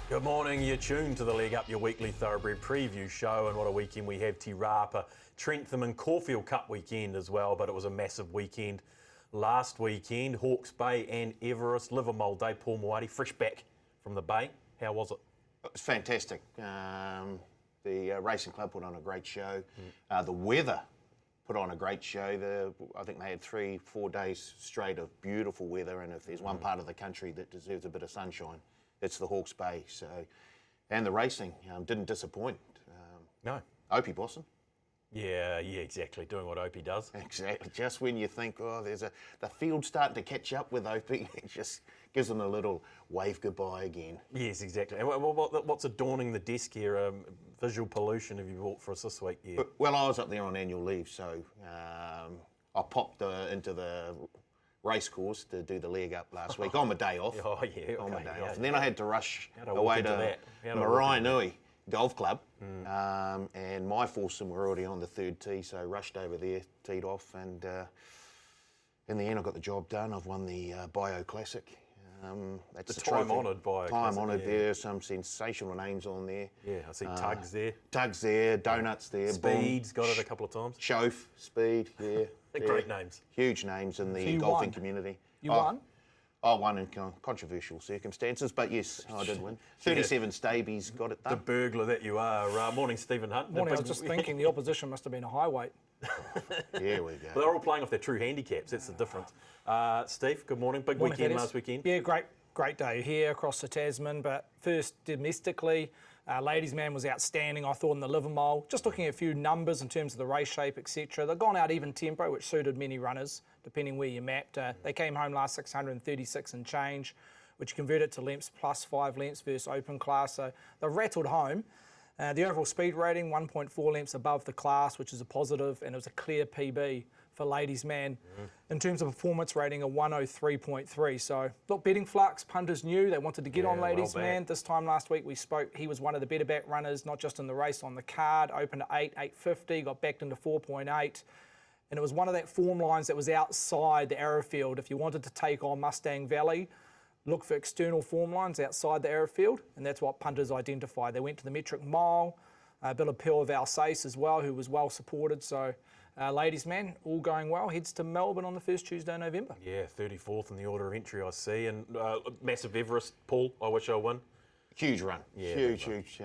Good morning, you're tuned to the Leg Up, your weekly thoroughbred preview show, and what a weekend we have. Te Rapa, Trentham and Caulfield Cup weekend as well, but it was a massive weekend last weekend. Hawke's Bay and Everest, Livermore Day, Paul Maoate, fresh back from the Bay. How was it? It was fantastic. The racing club put on a great show. The weather put on a great show. I think they had 3-4 days straight of beautiful weather, and if there's one part of the country that deserves a bit of sunshine, it's the Hawke's Bay. So, and the racing didn't disappoint. No. Opie Boston. Yeah, exactly. Doing what Opie does. Exactly. Just when you think, oh, the field's starting to catch up with Opie, it just gives them a little wave goodbye again. Yes, exactly. And what's adorning the desk here? Visual pollution have you brought for us this week? Yeah. Well, I was up there on annual leave, so I popped into the race course to do the leg up last week on my day off. Oh, yeah, okay. On my day off. And then I had to rush away to that? Marinui Golf Club. And my foursome were already on the third tee, so rushed over there, teed off, and in the end I got the job done. I've won the Bio Classic. That's the time-honoured Bio Classic. Time-honoured, there, some sensational names on there. Yeah, I see Tugs there. Tugs there, Donuts there. Speed's got it a couple of times. Shoaf, Speed, yeah. They're great names. Huge names in the golfing community. You won? I won in controversial circumstances, but yes, I did win. 37 Stabies got it done. The burglar that you are. Morning, Stephen Hunt. Morning, I was just thinking the opposition must have been a high weight. Here we go. But they're all playing off their true handicaps, that's the difference. Steve, good morning. Big weekend last weekend. Yeah, great day here across the Tasman, but first domestically, Ladies Man was outstanding, I thought, in the Livermore. Just looking at a few numbers in terms of the race shape, etc. They've gone out even tempo, which suited many runners, depending where you mapped. They came home last 636 and change, which converted to lengths plus 5 lengths versus open class. So they rattled home. The overall speed rating, 1.4 lengths above the class, which is a positive, and it was a clear PB for Ladies Man. In terms of performance rating, a 103.3. So, look, betting flux, punters knew they wanted to get on Ladies Man. This time last week we spoke, he was one of the better back runners, not just in the race, on the card, opened at 8.50, got backed into 4.8. And it was one of that form lines that was outside the arrow field. If you wanted to take on Mustang Valley, look for external form lines outside the arrow field, and that's what punters identified. They went to the metric mile, a bit of Pearl of Alsace as well, who was well supported. So, Ladies Man, all going well, heads to Melbourne on the first Tuesday of November. Yeah, 34th in the order of entry, I see. And massive Everest, Paul, I wish I won. Huge run, yeah, huge.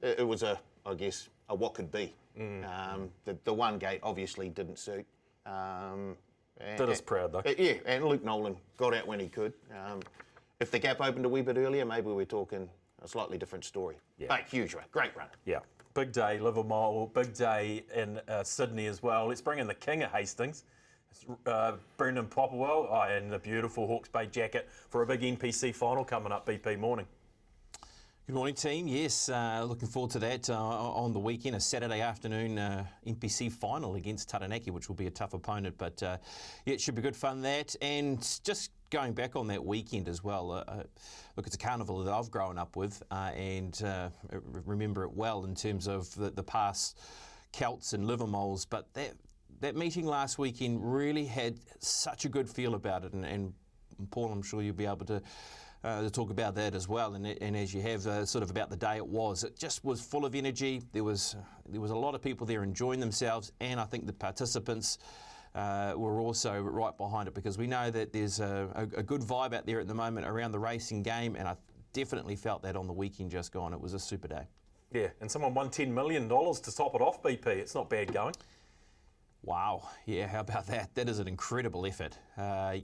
It was a what could be. The one gate obviously didn't suit. Did us proud, though. Yeah, and Luke Nolan got out when he could. If the gap opened a wee bit earlier, maybe we're talking a slightly different story. Yeah. But huge run, great run. Yeah. Big day, Livermore, big day in Sydney as well. Let's bring in the king of Hastings, Brendan Popplewell, and the beautiful Hawke's Bay jacket for a big NPC final coming up, BP morning. Good morning, team. Yes, looking forward to that on the weekend, a Saturday afternoon NPC final against Taranaki, which will be a tough opponent. But yeah, it should be good fun, that. And just going back on that weekend as well, look, it's a carnival that I've grown up with and remember it well in terms of the past Celts and Livermoles. But that meeting last weekend really had such a good feel about it. And Paul, I'm sure you'll be able to talk about that as well, and as you have sort of about the day it just was full of energy. There was a lot of people there enjoying themselves, and I think the participants were also right behind it, because we know that there's a good vibe out there at the moment around the racing game, and I definitely felt that on the weekend just gone. It was a super day. Yeah, and someone won $10 million to top it off, BP. It's not bad going. Wow, yeah, how about that? That is an incredible effort.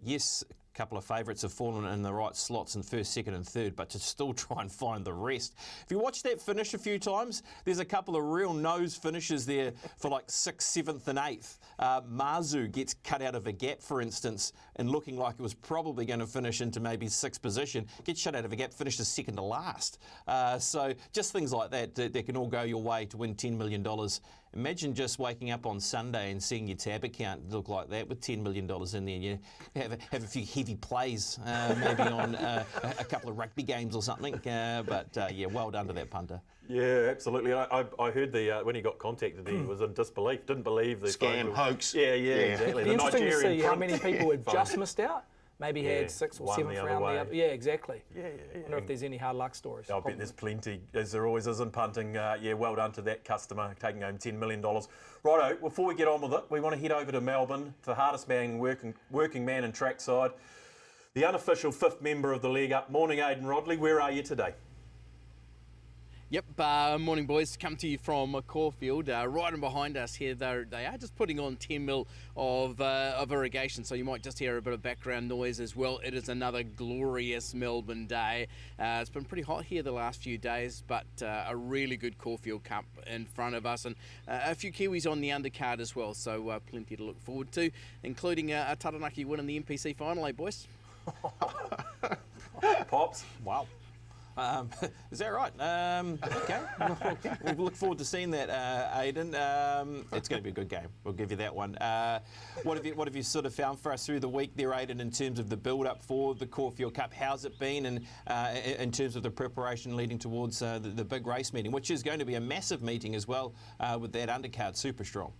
Yes, a couple of favourites have fallen in the right slots in first, second and third, but to still try and find the rest. If you watch that finish a few times, there's a couple of real nose finishes there for like 6th, 7th and 8th. Mazu gets cut out of a gap, for instance, and looking like it was probably going to finish into maybe 6th position, gets shut out of a gap, finishes second to last. So just things like that can all go your way to win $10 million. Imagine just waking up on Sunday and seeing your tab account look like that with $10 million in there, and you have a few heavy plays, maybe on a couple of rugby games or something. But yeah, well done to that punter. Yeah, absolutely. I heard when he got contacted, he was in disbelief, didn't believe the scam, hoax. Yeah, exactly. It'd be interesting to see how many people had just missed out. maybe Yeah, had 6th or won 7th the other round. way. Yeah, exactly. Yeah. I wonder if there's any hard luck stories. I bet there's plenty, as there always is in punting. Yeah, well done to that customer, taking home $10 million. Righto, before we get on with it, we want to head over to Melbourne, to the hardest man, working man in trackside, the unofficial 5th member of the leg up. Morning, Aidan Rodley. Where are you today? Yep, morning boys, come to you from Caulfield. Right in behind us here, they are just putting on 10 mil of irrigation, so you might just hear a bit of background noise as well. It is another glorious Melbourne day. It's been pretty hot here the last few days, but a really good Caulfield Cup in front of us, and a few Kiwis on the undercard as well, so plenty to look forward to, including a Taranaki win in the NPC final, eh boys? Pops? Wow. Is that right? Okay. We'll look forward to seeing that, Aidan. It's going to be a good game. We'll give you that one. What have you sort of found for us through the week there, Aidan, in terms of the build-up for the Caulfield Cup? How's it been, and in terms of the preparation leading towards the big race meeting, which is going to be a massive meeting as well, with that undercard super strong?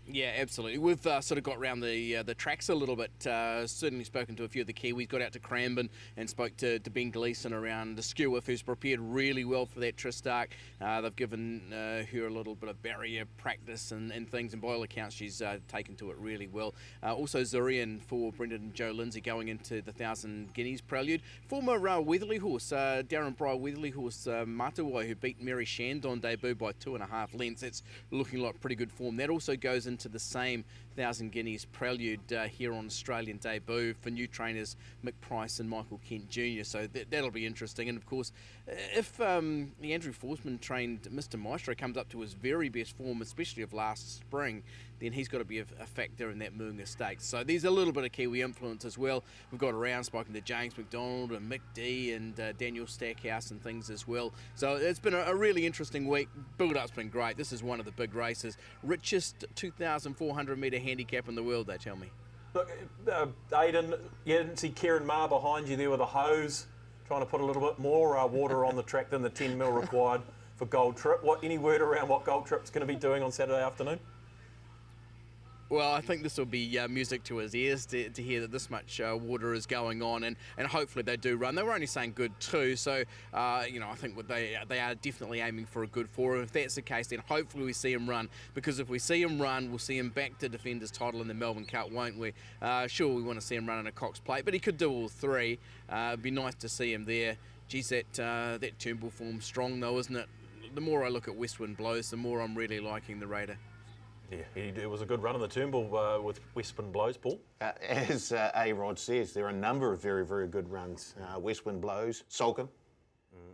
Yeah, absolutely. We've sort of got around the tracks a little bit. Certainly spoken to a few of the Kiwis. Got out to Cranbourne and spoke to Ben Gleeson around the Skewiff, who's prepared really well for that Tristark. They've given her a little bit of barrier practice and things, and by all accounts she's taken to it really well. Also Zurian for Brendan and Joe Lindsay going into the 1,000 Guineas Prelude. Former Weatherly horse, Darren Breyer Weatherly horse Matawai, who beat Mary Shand on debut by 2.5 lengths. It's looking like pretty good form. That also goes into the same 1,000 Guineas Prelude here on Australian debut for new trainers Mick Price and Michael Kent Jr. So that'll be interesting. And of course, if the Andrew Forsman trained Mr. Maestro comes up to his very best form, especially of last spring, then he's got to be a factor in that Moonga Stakes. So there's a little bit of Kiwi influence as well. We've got around spoken to James McDonald and Mick D and Daniel Stackhouse and things as well. So it's been a really interesting week. Build-up's been great. This is one of the big races. Richest 2,400 metre handicap in the world, they tell me. Look, Aidan, you didn't see Kieran Maher behind you there with a hose, trying to put a little bit more water on the track than the 10 mil required for Gold Trip. Any word around what Gold Trip's going to be doing on Saturday afternoon? Well, I think this will be music to his ears to hear that this much water is going on, and hopefully they do run. They were only saying good 2, so I think they are definitely aiming for a good 4. And if that's the case, then hopefully we see him run, because if we see him run, we'll see him back to defend his title in the Melbourne Cup, won't we? Sure, we want to see him run in a Cox Plate, but he could do all 3. It'd be nice to see him there. Geez, that Turnbull form's strong though, isn't it? The more I look at West Wind Blows, the more I'm really liking the Raider. Yeah, it was a good run on the Turnbull with Westwind Blows, Paul. As A-Rod says, there are a number of very, very good runs. Westwind Blows, Sulcombe,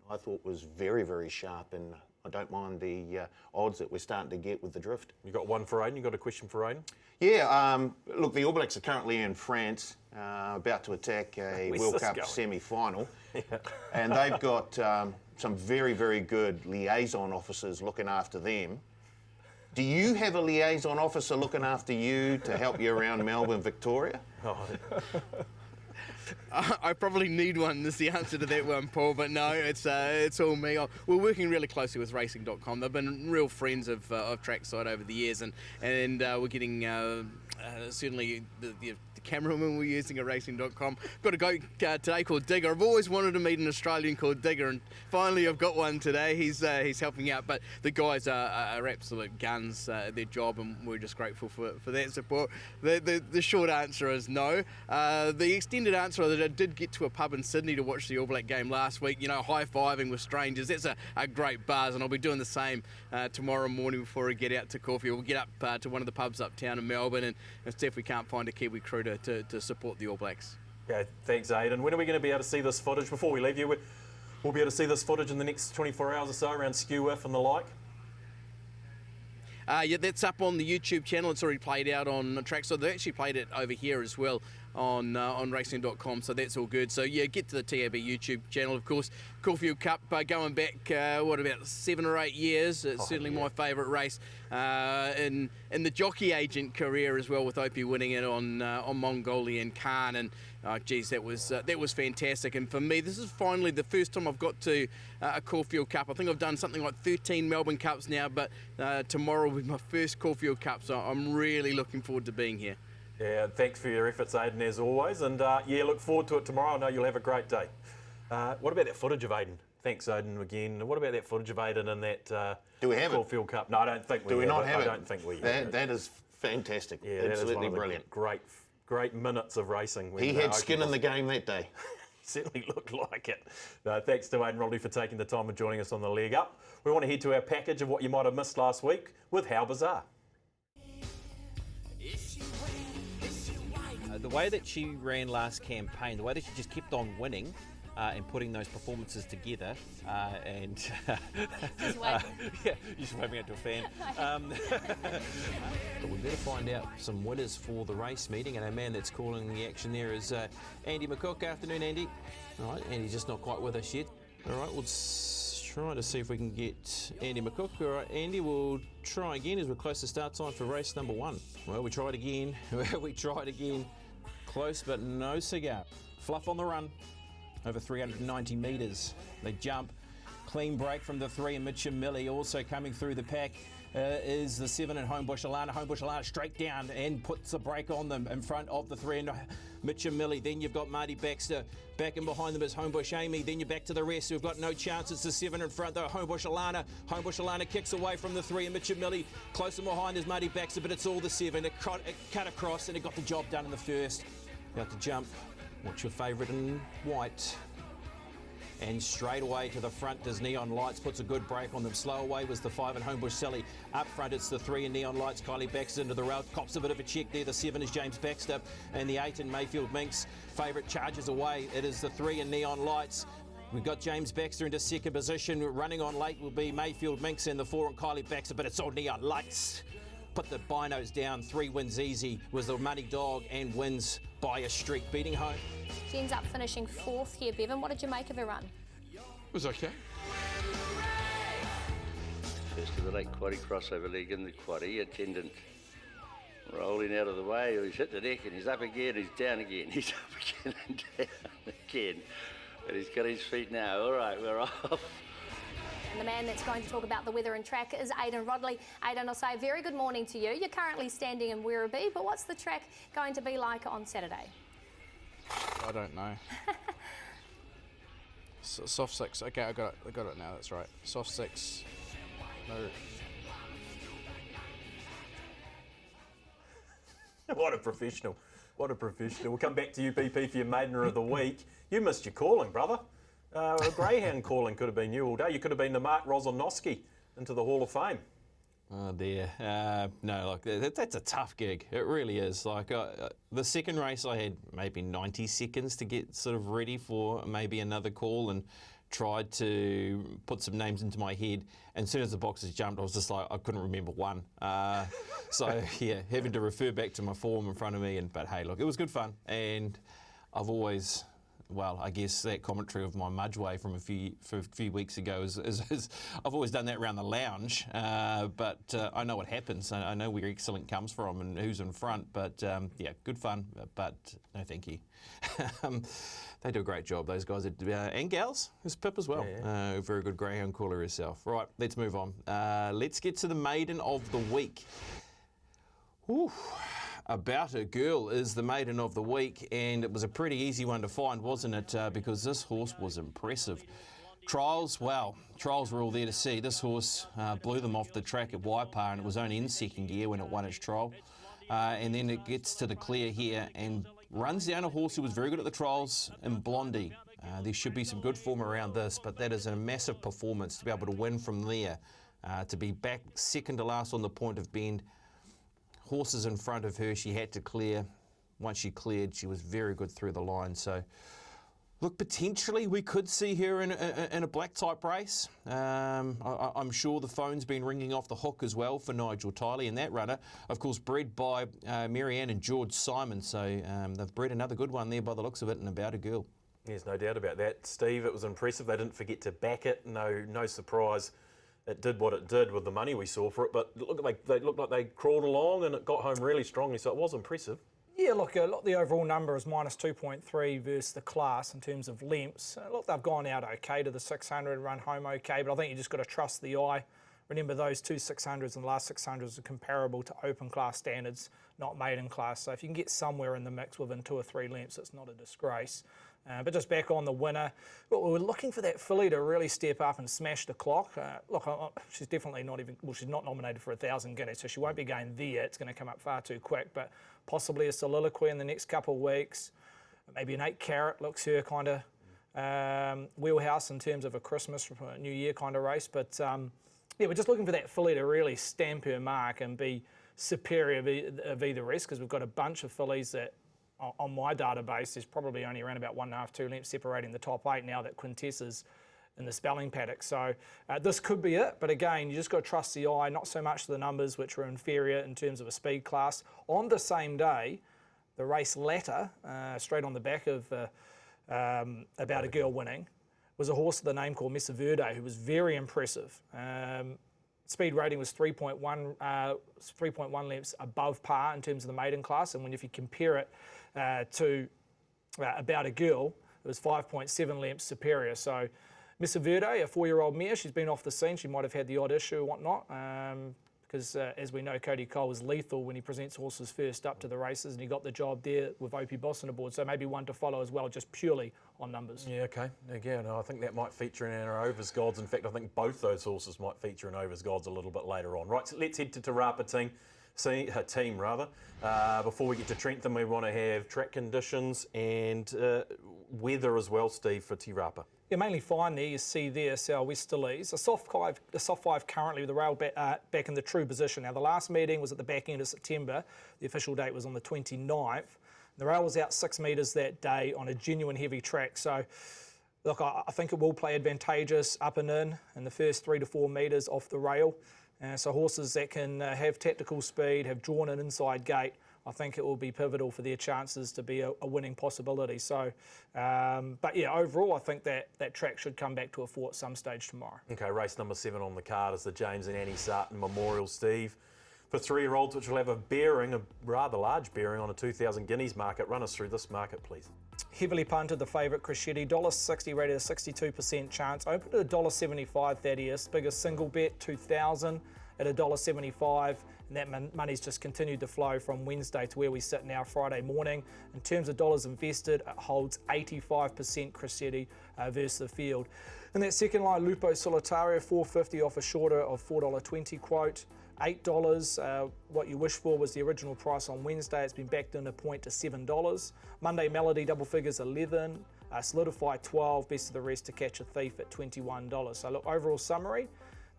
I thought was very, very sharp, and I don't mind the odds that we're starting to get with the drift. You got one for Aidan? You got a question for Aidan? Yeah, look, the All Blacks are currently in France, about to attack a Where's World this Cup going? semi-final, and they've got some very, very good liaison officers looking after them. Do you have a liaison officer looking after you to help you around Melbourne, Victoria? Oh. I probably need one, is the answer to that one, Paul, but no, it's all me. We're working really closely with racing.com. They've been real friends of Trackside over the years, and we're getting certainly the cameraman we're using at racing.com. Got a guy today called Digger. I've always wanted to meet an Australian called Digger, and finally I've got one today. He's helping out, but the guys are absolute guns at their job, and we're just grateful for that support. The short answer is no. The extended answer is that I did get to a pub in Sydney to watch the All Black game last week, high-fiving with strangers. That's a great buzz, and I'll be doing the same tomorrow morning before I get out to Caulfield. We'll get up to one of the pubs uptown in Melbourne and see if we can't find a Kiwi crew to support the All Blacks. Okay, thanks, Aidan. When are we going to be able to see this footage? Before we leave you, we'll be able to see this footage in the next 24 hours or so around Skewiff and the like? Yeah, that's up on the YouTube channel. It's already played out on track. So they actually played it over here as well on racing.com, so that's all good. So yeah, get to the TAB YouTube channel. Of course, Caulfield Cup going back about 7 or 8 years. It's certainly my favourite race in the jockey agent career as well, with Opie winning it on Mongolian Khan, and geez, that was fantastic. And for me, this is finally the first time I've got to a Caulfield Cup. I think I've done something like 13 Melbourne Cups now, but tomorrow will be my first Caulfield Cup, so I'm really looking forward to being here. Yeah, thanks for your efforts, Aiden, as always. And yeah, look forward to it tomorrow. I know you'll have a great day. What about that footage of Aiden? Thanks, Aiden, again. What about that footage of Aiden in that Do we have it? Caulfield Cup? No, I don't think we Do we not have I it? don't think we have it. That is fantastic. Yeah, that is Absolutely one of the brilliant. Great minutes of racing. He had skin in the game that day. Certainly looked like it. No, thanks to Aiden Rodley for taking the time and joining us on the Leg Up. We want to head to our package of what you might have missed last week with How Bizarre. The way that she ran last campaign, the way that she just kept on winning and putting those performances together, and Just waving. yeah, you're just waving out to a fan. But we better find out some winners for the race meeting, and our man that's calling the action there is Andy McCook. Afternoon, Andy. All right, Andy's just not quite with us yet. All right, we'll try to see if we can get Andy McCook. All right, Andy, we'll try again as we're close to start time for race number 1. Well, we tried again. We tried again. Close, but no cigar. Fluff on the run. Over 390 metres. They jump. Clean break from the 3 and Mitchell Millie. Also coming through the pack is the 7 and Homebush Alana. Homebush Alana straight down and puts a break on them in front of the 3 and Mitchell Millie. Then you've got Marty Baxter. Back in behind them is Homebush Amy. Then you're back to the rest who've got no chance. It's the 7 in front though. Homebush Alana. Homebush Alana kicks away from the 3 and Mitchell Millie. Close and behind is Marty Baxter, but it's all the 7. It cut across and it got the job done in the first. About to jump. What's your favourite in white? And straight away to the front does Neon Lights, puts a good break on them. Slow away was the 5 and Homebush Sally. Up front it's the 3 and Neon Lights. Kylie Baxter into the rail, cops a bit of a check there. The 7 is James Baxter and the 8 and Mayfield Minx. Favourite charges away. It is the 3 and Neon Lights. We've got James Baxter into second position. Running on late will be Mayfield Minx and the 4 and Kylie Baxter, but it's all Neon Lights. Put the binos down. 3 wins easy was the Money Dog and wins by a streak, beating home. She ends up finishing 4th here, Bevan. What did you make of her run? It was okay. First of the late quaddy crossover leg in the quaddy, attendant rolling out of the way. He's hit the deck and he's up again, he's down again, he's up again and down again. But he's got his feet now. All right, we're off. And the man that's going to talk about the weather and track is Aiden Rodley. Aiden, I'll say a very good morning to you. You're currently standing in Werribee, but what's the track going to be like on Saturday? I don't know. Soft 6. Okay, I got it now. That's right. Soft 6. No. What a professional. What a professional. We'll come back to you, PP, for your Maidener of the Week. You missed your calling, brother. A Greyhound calling could have been you all day. You could have been the Mark Rosanowski into the Hall of Fame. Oh dear. No, like that's a tough gig. It really is. Like the second race, I had maybe 90 seconds to get sort of ready for maybe another call and tried to put some names into my head. And as soon as the boxes jumped, I was just like, I couldn't remember one. So yeah, having to refer back to my form in front of me. But hey, look, it was good fun. And I've always... Well, I guess that commentary of my Mudgeway from a few weeks ago is I've always done that around the lounge, but I know what happens. I know where excellent comes from and who's in front. But yeah, good fun. But no, thank you. They do a great job, those guys, and gals. There's Pip as well. Yeah. Very good greyhound caller herself. Right, let's move on. Let's get to the Maiden of the Week. Ooh. About a Girl is the Maiden of the Week, and it was a pretty easy one to find, wasn't it? Because this horse was impressive. Trials, well, trials were all there to see. This horse blew them off the track at Waipa, and it was only in second gear when it won its trial. And then it gets to the clear here and runs down a horse who was very good at the trials in Blondie. There should be some good form around this, but that is a massive performance to be able to win from there, to be back second to last on the point of bend. Horses in front of her, she had to clear. Once she cleared, she was very good through the line. So, look, potentially we could see her in a black type race. I'm sure the phone's been ringing off the hook as well for Nigel Tiley and that runner. Of course, bred by Marianne and George Simon. So they've bred another good one there by the looks of it, and About a Girl. There's no doubt about that. Steve, it was impressive. They didn't forget to back it. No surprise. It did what it did with the money we saw for it, but they looked like they crawled along and it got home really strongly, so it was impressive. Yeah, look, the overall number is minus 2.3 versus the class in terms of lengths. Look, they've gone out okay to the 600, run home okay, but I think you just got to trust the eye Remember, those two 600s and the last 600s are comparable to open class standards, not maiden class. So if you can get somewhere in the mix within 2 or 3 lengths, it's not a disgrace. But just back on the winner, well, we're looking for that filly to really step up and smash the clock. She's definitely not even, well, she's not nominated for 1,000 guineas, so she won't be going there. It's going to come up far too quick, but possibly a soliloquy in the next couple of weeks. Maybe an 8 carat looks her kind of wheelhouse in terms of a Christmas, New Year kind of race. But yeah, we're just looking for that filly to really stamp her mark and be superior of either rest, because we've got a bunch of fillies that, on my database, there's probably only around about 1.5, 2 lengths separating the top 8 now that Quintessa's in the spelling paddock. So this could be it, but again, you just got to trust the eye, not so much the numbers, which are inferior in terms of a speed class. On the same day, the race latter, straight on the back of About a Girl winning, was a horse of the name called Mesa Verde, who was very impressive. Speed rating was 3.1 lengths above par in terms of the maiden class, and if you compare it to About a Girl, it was 5.7 lengths superior. So Mesa Verde, a 4-year-old mare, she's been off the scene. She might have had the odd issue or whatnot, because as we know, Cody Cole is lethal when he presents horses first up to the races, and he got the job there with Opie Boston aboard. So maybe one to follow as well, just purely on numbers. Yeah, okay. Again, I think that might feature in our Overs Gods. In fact, I think both those horses might feature in Overs Gods a little bit later on. Right, so let's head to Te Rapa team. Before we get to Trentham, we want to have track conditions and weather as well, Steve, for Te Rapa. Yeah, mainly fine there. You see there, Sal Westerlies. A soft 5 currently with the rail back in the true position. Now, the last meeting was at the back end of September. The official date was on the 29th. The rail was out 6 metres that day on a genuine heavy track. So, look, I think it will play advantageous up and in the first 3 to 4 metres off the rail. So horses that can have tactical speed, have drawn an inside gate, I think it will be pivotal for their chances to be a winning possibility. So, but yeah, overall, I think that track should come back to a fore at some stage tomorrow. Okay, race number 7 on the card is the James and Annie Sarton Memorial, Steve. For 3-year-olds, which will have a rather large bearing on a 2,000 guineas market. Run us through this market, please. Heavily punted, the favourite Crescetti, $1.60 rated a 62% chance. Opened at $1.75, Thaddeus. Biggest single bet, 2,000 at $1.75. And that money's just continued to flow from Wednesday to where we sit now, Friday morning. In terms of dollars invested, it holds 85% Crescetti versus the field. In that second line, Lupo Solitario, $4.50 off a shorter of $4.20 quote. $8. What you wish for was the original price on Wednesday. It's been backed in a point to $7. Monday Melody, double figures 11. Solidify 12. Best of the rest to catch a thief at $21. So look, overall summary,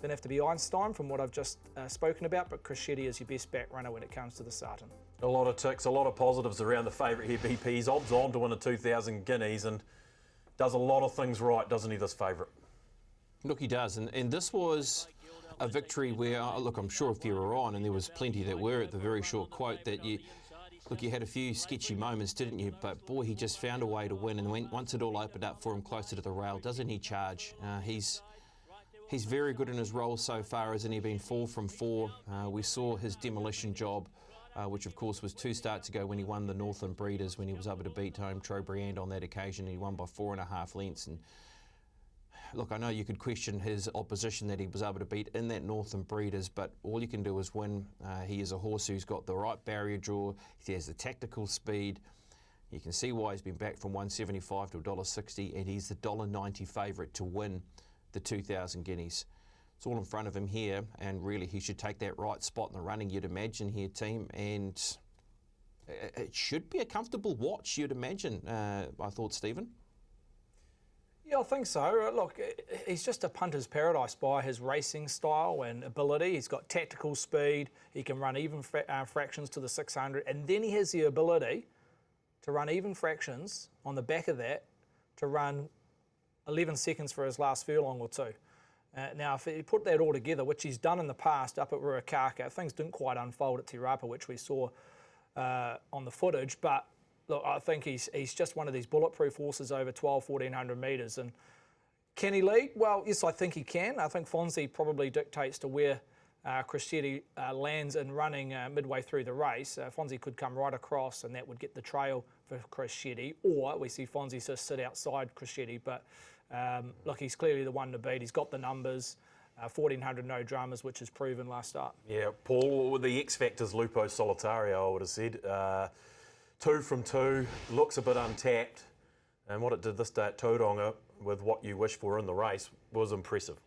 don't have to be Einstein from what I've just spoken about, but Crescetti is your best back runner when it comes to the Sarton. A lot of ticks, a lot of positives around the favourite here, BP. He's odds on to win a 2,000 guineas and does a lot of things right, doesn't he, this favourite? Look, he does, and this was a victory where, look, I'm sure if you were on, and there was plenty that were at the very short quote, that you had a few sketchy moments, didn't you? But boy, he just found a way to win, and once it all opened up for him closer to the rail, doesn't he charge? He's very good in his role so far, hasn't he? Been 4 from 4. We saw his demolition job, which of course was 2 starts ago when he won the Northern Breeders, when he was able to beat home Trobriand on that occasion. He won by 4.5 lengths. And look, I know you could question his opposition that he was able to beat in that Northern Breeders, but all you can do is win. He is a horse who's got the right barrier draw. He has the tactical speed. You can see why he's been back from $1.75 to $1.60, and he's the $1.90 favourite to win the 2,000 guineas. It's all in front of him here, and really he should take that right spot in the running, you'd imagine here, team, and it should be a comfortable watch, you'd imagine, I thought, Stephen. Yeah, I think so. Look, he's just a punter's paradise by his racing style and ability. He's got tactical speed. He can run even fractions to the 600, and then he has the ability to run even fractions on the back of that to run 11 seconds for his last furlong or 2. Now, if you put that all together, which he's done in the past up at Ruakaka, things didn't quite unfold at Te Rapa, which we saw on the footage, but look, I think he's just one of these bulletproof horses over 1,200-1,400 metres. And can he lead? Well, yes, I think he can. I think Fonzie probably dictates to where Crescetti lands in running midway through the race. Fonzie could come right across and that would get the trail for Crescetti, or we see Fonzie just sit outside Crescetti. But look, he's clearly the one to beat. He's got the numbers. 1400 no dramas, which is proven last start. Yeah, Paul, the X factor's Lupo Solitario, I would have said. 2 from 2, looks a bit untapped, and what it did this day at Tauranga with what you wish for in the race was impressive.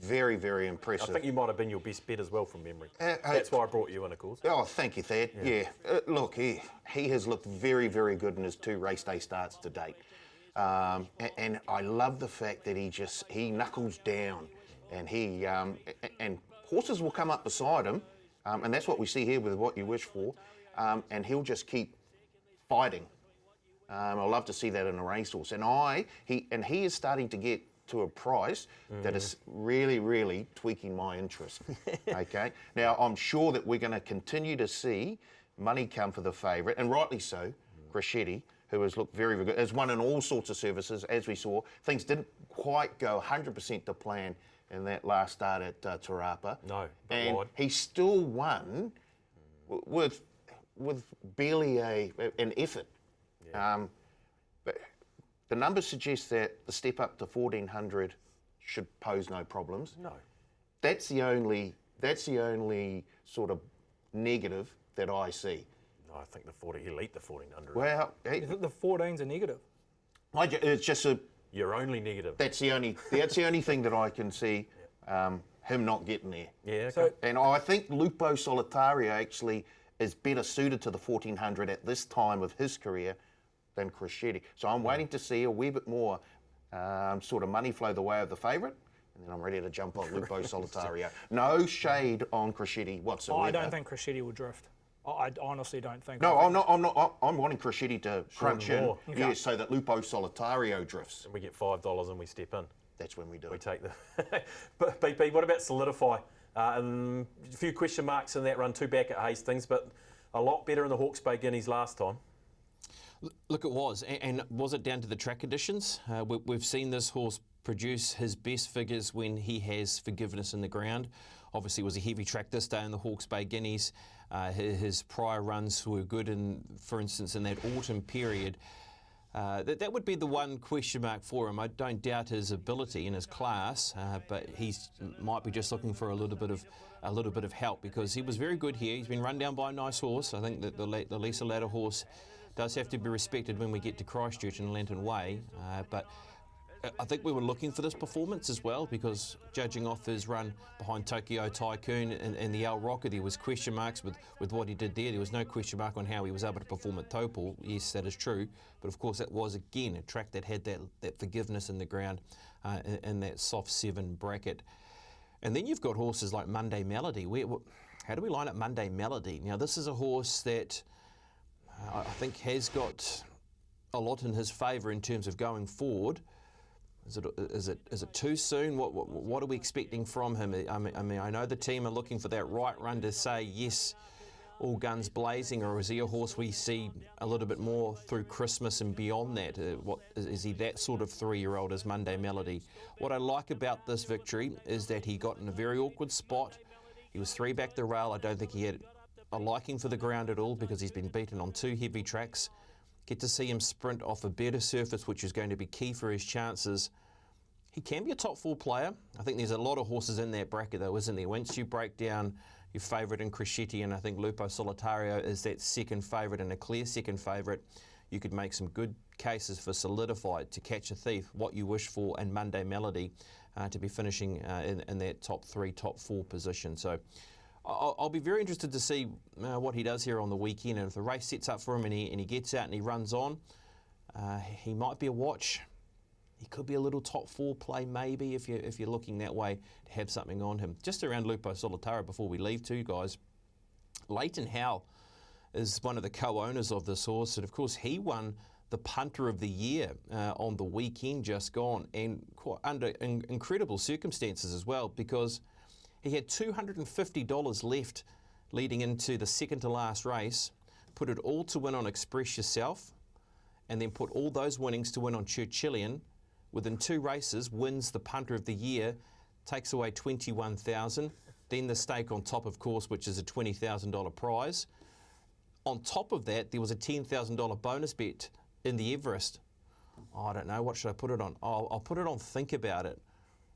Very, very impressive. I think you might have been your best bet as well from memory. That's why I brought you in, of course. Oh, thank you, Thad. Yeah. Look, he has looked very, very good in his 2 race day starts to date. And I love the fact that he knuckles down, and and horses will come up beside him, and that's what we see here with What You Wish For, and he'll just keep fighting. I love to see that in a racehorse, and he is starting to get to a price that is really, really tweaking my interest. Okay, now I'm sure that we're going to continue to see money come for the favourite, and rightly so, Crescetti, who has looked very, very good, has won in all sorts of services, as we saw. Things didn't quite go 100% to plan in that last start at Te Rapa. No, but and wide. he still won with barely an effort. Yeah. But the numbers suggest that the step up to 1400 should pose no problems. No. That's the only sort of negative that I see. No, I think he'll eat the 1400. Well, You think the 14's a negative? it's just You're only negative. that's the only thing that I can see him not getting there. Yeah, okay. So- And I think Lupo Solitario actually is better suited to the 1400 at this time of his career than Crescetti. So I'm waiting to see a wee bit more sort of money flow the way of the favourite, and then I'm ready to jump on Lupo Solitario. No shade on Crescetti whatsoever. I don't think Crescetti will drift. I honestly don't think. No, I'm not. I'm wanting Crescetti to crunch in, more. yeah, so that Lupo Solitario drifts. And we get $5 and we step in. That's when we do We it. take the. But BP, what about Solidify? A few question marks in that run, 2 back at Hastings, but a lot better in the Hawke's Bay Guineas last time. Look, it was. And was it down to the track conditions? We've seen this horse produce his best figures when he has forgiveness in the ground. Obviously, it was a heavy track this day in the Hawke's Bay Guineas. His prior runs were good, for instance, in that autumn period. That would be the one question mark for him. I don't doubt his ability in his class, but he might be just looking for a little bit of help, because he was very good here. He's been run down by a nice horse. I think that the Lisa Ladder horse does have to be respected when we get to Christchurch and Lantern Way, but I think we were looking for this performance as well, because judging off his run behind Tokyo Tycoon and the Al Rocker, there was question marks with what he did there. There was no question mark on how he was able to perform at Taupo. Yes, that is true. But of course, that was, again, a track that had that forgiveness in the ground in that soft 7 bracket. And then you've got horses like Monday Melody. How do we line up Monday Melody? Now, this is a horse that I think has got a lot in his favour in terms of going forward. Is it too soon? What are we expecting from him? I mean, I know the team are looking for that right run to say yes, all guns blazing, or is he a horse we see a little bit more through Christmas and beyond that? Is he that sort of 3-year-old as Monday Melody? What I like about this victory is that he got in a very awkward spot. He was 3 back the rail. I don't think he had a liking for the ground at all, because he's been beaten on 2 heavy tracks. Get to see him sprint off a better surface, which is going to be key for his chances. He can be a top 4 player. I think there's a lot of horses in that bracket, though, isn't there? Once you break down your favourite in Crescetti, and I think Lupo Solitario is that second favourite and a clear second favourite, you could make some good cases for Solidified, To Catch a Thief, What You Wish For, and Monday Melody to be finishing in that top 3, top 4 position. So I'll be very interested to see what he does here on the weekend, and if the race sets up for him and he gets out and he runs on, he might be a watch. He could be a little top 4 play maybe if you're looking that way to have something on him. Just around Lupo Solitario before we leave too, guys, Leighton Howe is one of the co-owners of this horse, and of course he won the Punter of the Year on the weekend just gone, and under incredible circumstances as well, because he had $250 left leading into the second to last race, put it all to win on Express Yourself, and then put all those winnings to win on Churchillian. Within 2 races, wins the Punter of the Year, takes away $21,000. Then the stake on top, of course, which is a $20,000 prize. On top of that, there was a $10,000 bonus bet in the Everest. Oh, I don't know, what should I put it on? I'll put it on Think About It.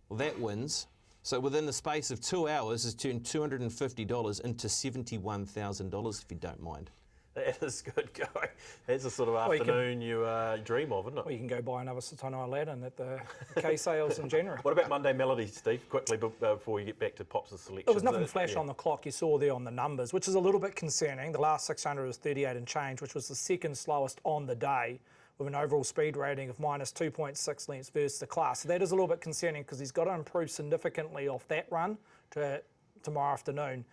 Well, that wins. So within the space of 2 hours, has turned $250 into $71,000, if you don't mind. That is good going. That's the sort of afternoon you dream of, isn't it? Well, you can go buy another Satana Aladdin at the K sales in January. What about Monday Melody, Steve? Quickly before you get back to Pops' selection. There was nothing flash on the clock you saw there on the numbers, which is a little bit concerning. The last 600 was 38 and change, which was the second slowest on the day, with an overall speed rating of minus 2.6 lengths versus the class. So that is a little bit concerning because he's got to improve significantly off that run to tomorrow afternoon.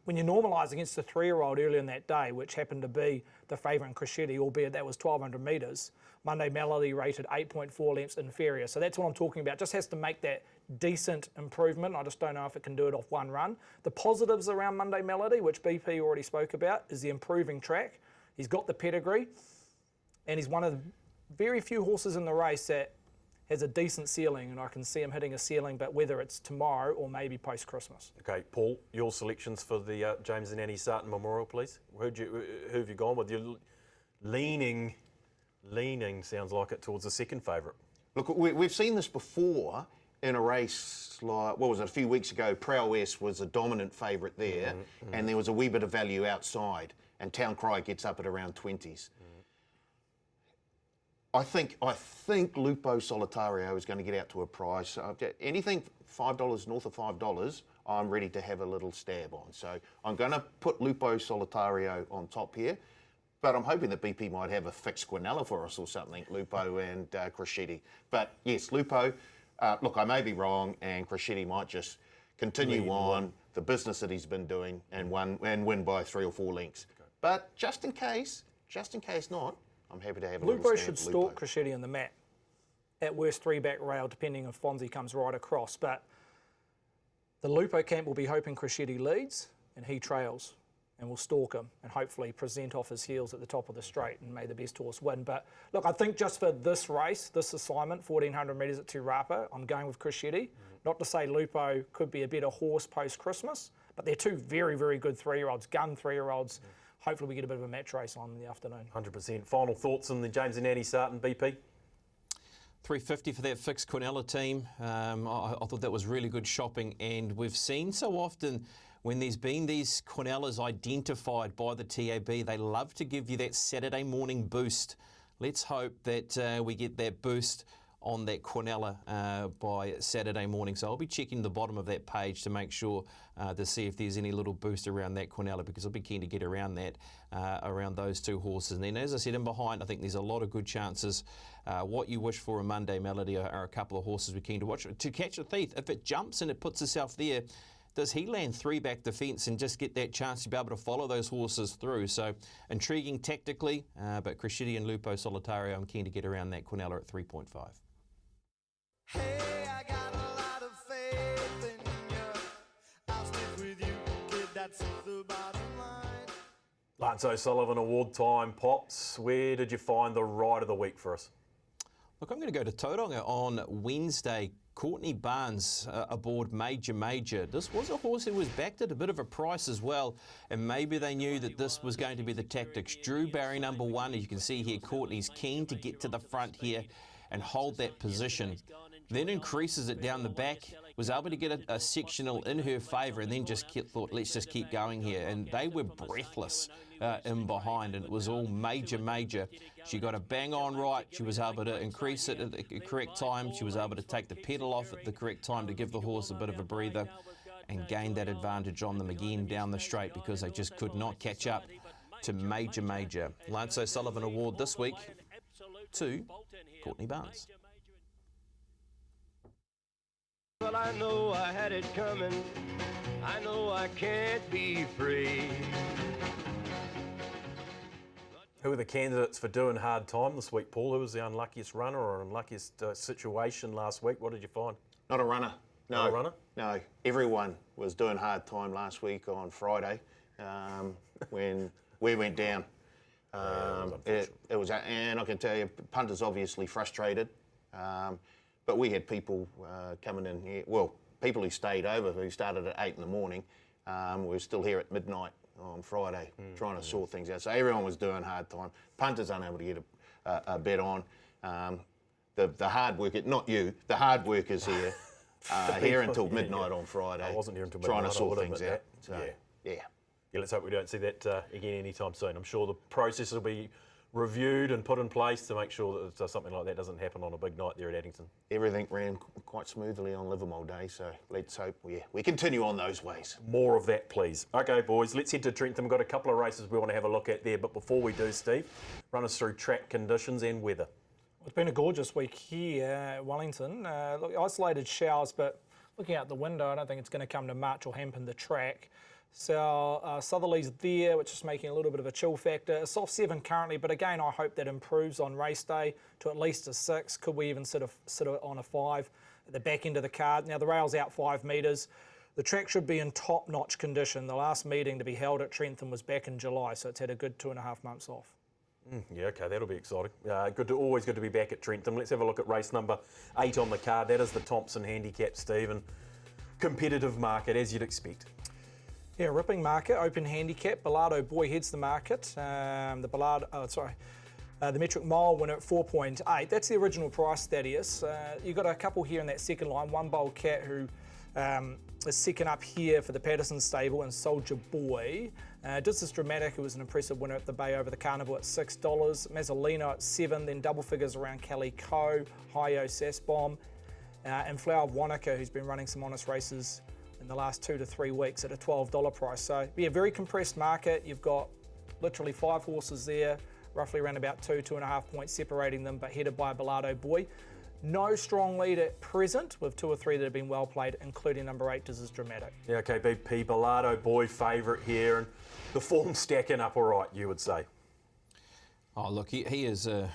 When you normalise against the 3-year-old earlier in that day, which happened to be the favourite in Crescetti, albeit that was 1,200 metres, Monday Melody rated 8.4 lengths inferior. So that's what I'm talking about. Just has to make that decent improvement. I just don't know if it can do it off one run. The positives around Monday Melody, which BP already spoke about, is the improving track. He's got the pedigree, and he's one of the very few horses in the race that has a decent ceiling, and I can see him hitting a ceiling, but whether it's tomorrow or maybe post-Christmas. Okay, Paul, your selections for the James and Annie Sarton Memorial, please. Who have you gone with? You're leaning, sounds like it, towards the second favourite. Look, we've seen this before in a race like, what was it, a few weeks ago, Prowess was a dominant favourite there, and there was a wee bit of value outside, and Town Cry gets up at around 20s. I think Lupo Solitario is going to get out to a price. Anything $5, north of $5, I'm ready to have a little stab on. So I'm going to put Lupo Solitario on top here, but I'm hoping that BP might have a fixed Quinella for us or something, Lupo and Crescetti. But yes, Lupo, look, I may be wrong, and Crescetti might just continue on the business that he's been doing and win by 3 or 4 lengths. Okay. But just in case not, I'm happy to have a Lupo little should stab stalk Crescetti on the mat. At worst, 3-back rail, depending if Fonzie comes right across. But the Lupo camp will be hoping Crescetti leads and he trails, and will stalk him and hopefully present off his heels at the top of the straight and may the best horse win. But look, I think just for this race, this assignment, 1,400 metres at Te Rapa, I'm going with Crescetti. Not to say Lupo could be a better horse post-Christmas, but they're two very, very good 3-year-olds, gun 3-year-olds. Hopefully we get a bit of a match race on in the afternoon. 100%. Final thoughts on the James and Annie Sarton, BP? 350 for that fixed Quinella team. I thought that was really good shopping, and we've seen so often when there's been these Quinellas identified by the TAB, they love to give you that Saturday morning boost. Let's hope that we get that boost on that Quinella by Saturday morning. So I'll be checking the bottom of that page to make sure to see if there's any little boost around that Quinella, because I'll be keen to get around that, around those two horses. And then, as I said, in behind, I think there's a lot of good chances. What you wish for a Monday Melody are a couple of horses we're keen to watch. To Catch a Thief, if it jumps and it puts itself there, does he land 3-back defence and just get that chance to be able to follow those horses through? So intriguing tactically, but Crescetti and Lupo Solitario, I'm keen to get around that Quinella at 3.5. Hey, I got a lot of faith in you. I'll stick with you, kid, that's the bottom line. Lance O'Sullivan Award time, Pops. Where did you find the ride of the week for us? Look, I'm going to go to Tauranga on Wednesday. Courtney Barnes aboard Major. This was a horse who was backed at a bit of a price as well, and maybe they knew that this was going to be the tactics. Drew Barry number 1, as you can see here, Courtney's keen to get to the front here and hold that position. Then increases it down the back, was able to get a sectional in her favour, and then just thought, let's just keep going here. And they were breathless in behind, and it was all Major. She got a bang on right. She was able to increase it at the correct time. She was able to take the pedal off at the correct time to give the horse a bit of a breather and gain that advantage on them again down the straight, because they just could not catch up to Major. Lance O'Sullivan Award this week to Courtney Barnes. Well, I know I had it coming. I know I can't be free. Who are the candidates for doing hard time this week, Paul? Who was the unluckiest runner or unluckiest situation last week? What did you find? Not a runner. No. Not a runner? No. Everyone was doing hard time last week on Friday when we went down. It was, and I can tell you, punters obviously frustrated. But we had people coming in here, well, people who stayed over, who started at 8 in the morning, we were still here at midnight on Friday trying to sort things out. So everyone was doing hard time. Punters unable to get a bet on. The hard work, not you, the hard workers here here until midnight on Friday. I wasn't here until midnight. Trying to sort I would things admit out. that. So, yeah. Yeah, let's hope we don't see that again anytime soon. I'm sure the process will be reviewed and put in place to make sure that something like that doesn't happen on a big night there at Addington. Everything ran quite smoothly on Livermore Day, so let's hope we continue on those ways. More of that, please. Okay, boys, let's head to Trentham. We've got a couple of races we want to have a look at there, but before we do, Steve, run us through track conditions and weather. It's been a gorgeous week here at Wellington. Look, isolated showers, but looking out the window, I don't think it's going to come to much or hamper the track. So southerlies there, which is making a little bit of a chill factor. A soft 7 currently, but again, I hope that improves on race day to at least a 6. Could we even sit on a 5 at the back end of the card? Now, the rail's out 5 metres. The track should be in top-notch condition. The last meeting to be held at Trentham was back in July, so it's had a good 2.5 months off. Yeah, okay, that'll be exciting. Always good to be back at Trentham. Let's have a look at race number 8 on the card. That is the Thompson handicap, Stephen. Competitive market, as you'd expect. Yeah, ripping market, open handicap. Bellardo Boy heads the market. The metric mile winner at 4.8. That's the original price, Thaddeus. You've got a couple here in that second line. One Bowl Cat who is second up here for the Patterson stable, and Soldier Boy. Distance Dramatic, who was an impressive winner at the Bay over the Carnival at $6. Mazzolino at 7, then double figures around Calico, Hi-Yo Sassbomb, and Flower of Wanaka, who's been running some honest races in the last 2 to 3 weeks at a $12 price. So, yeah, very compressed market. You've got literally 5 horses there, roughly around about 2.5 points separating them, but headed by a Bellardo Boy. No strong lead at present, with 2 or 3 that have been well played, including number 8, This Is Dramatic. Yeah, okay, BP, Bellardo Boy favourite here, and the form stacking up all right, you would say. Oh, look, he is a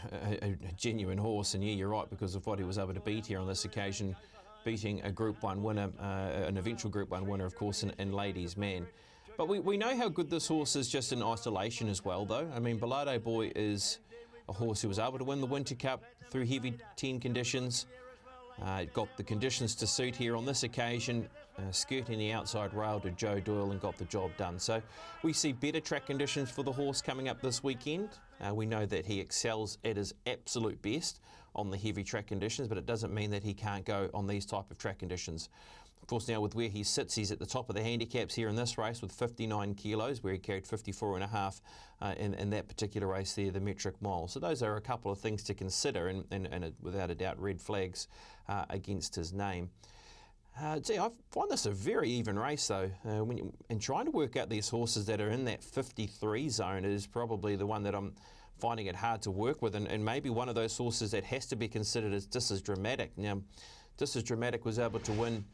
genuine horse, and yeah, you're right, because of what he was able to beat here on this occasion, beating a Group 1 winner, an eventual Group 1 winner, of course, in Ladies Man. But we know how good this horse is just in isolation as well, though. I mean, Bellardo Boy is a horse who was able to win the Winter Cup through heavy 10 conditions. Got the conditions to suit here on this occasion, skirting the outside rail to Joe Doyle and got the job done. So we see better track conditions for the horse coming up this weekend. We know that he excels at his absolute best on the heavy track conditions, but it doesn't mean that he can't go on these type of track conditions. Of course, now with where he sits, he's at the top of the handicaps here in this race with 59 kilos, where he carried 54.5 in that particular race there, the metric mile. So those are a couple of things to consider, and without a doubt, red flags against his name. Gee, I find this a very even race, though. And trying to work out these horses that are in that 53 zone is probably the one that I'm finding it hard to work with, and maybe one of those horses that has to be considered as This Is Dramatic. Now, This Is Dramatic was able to win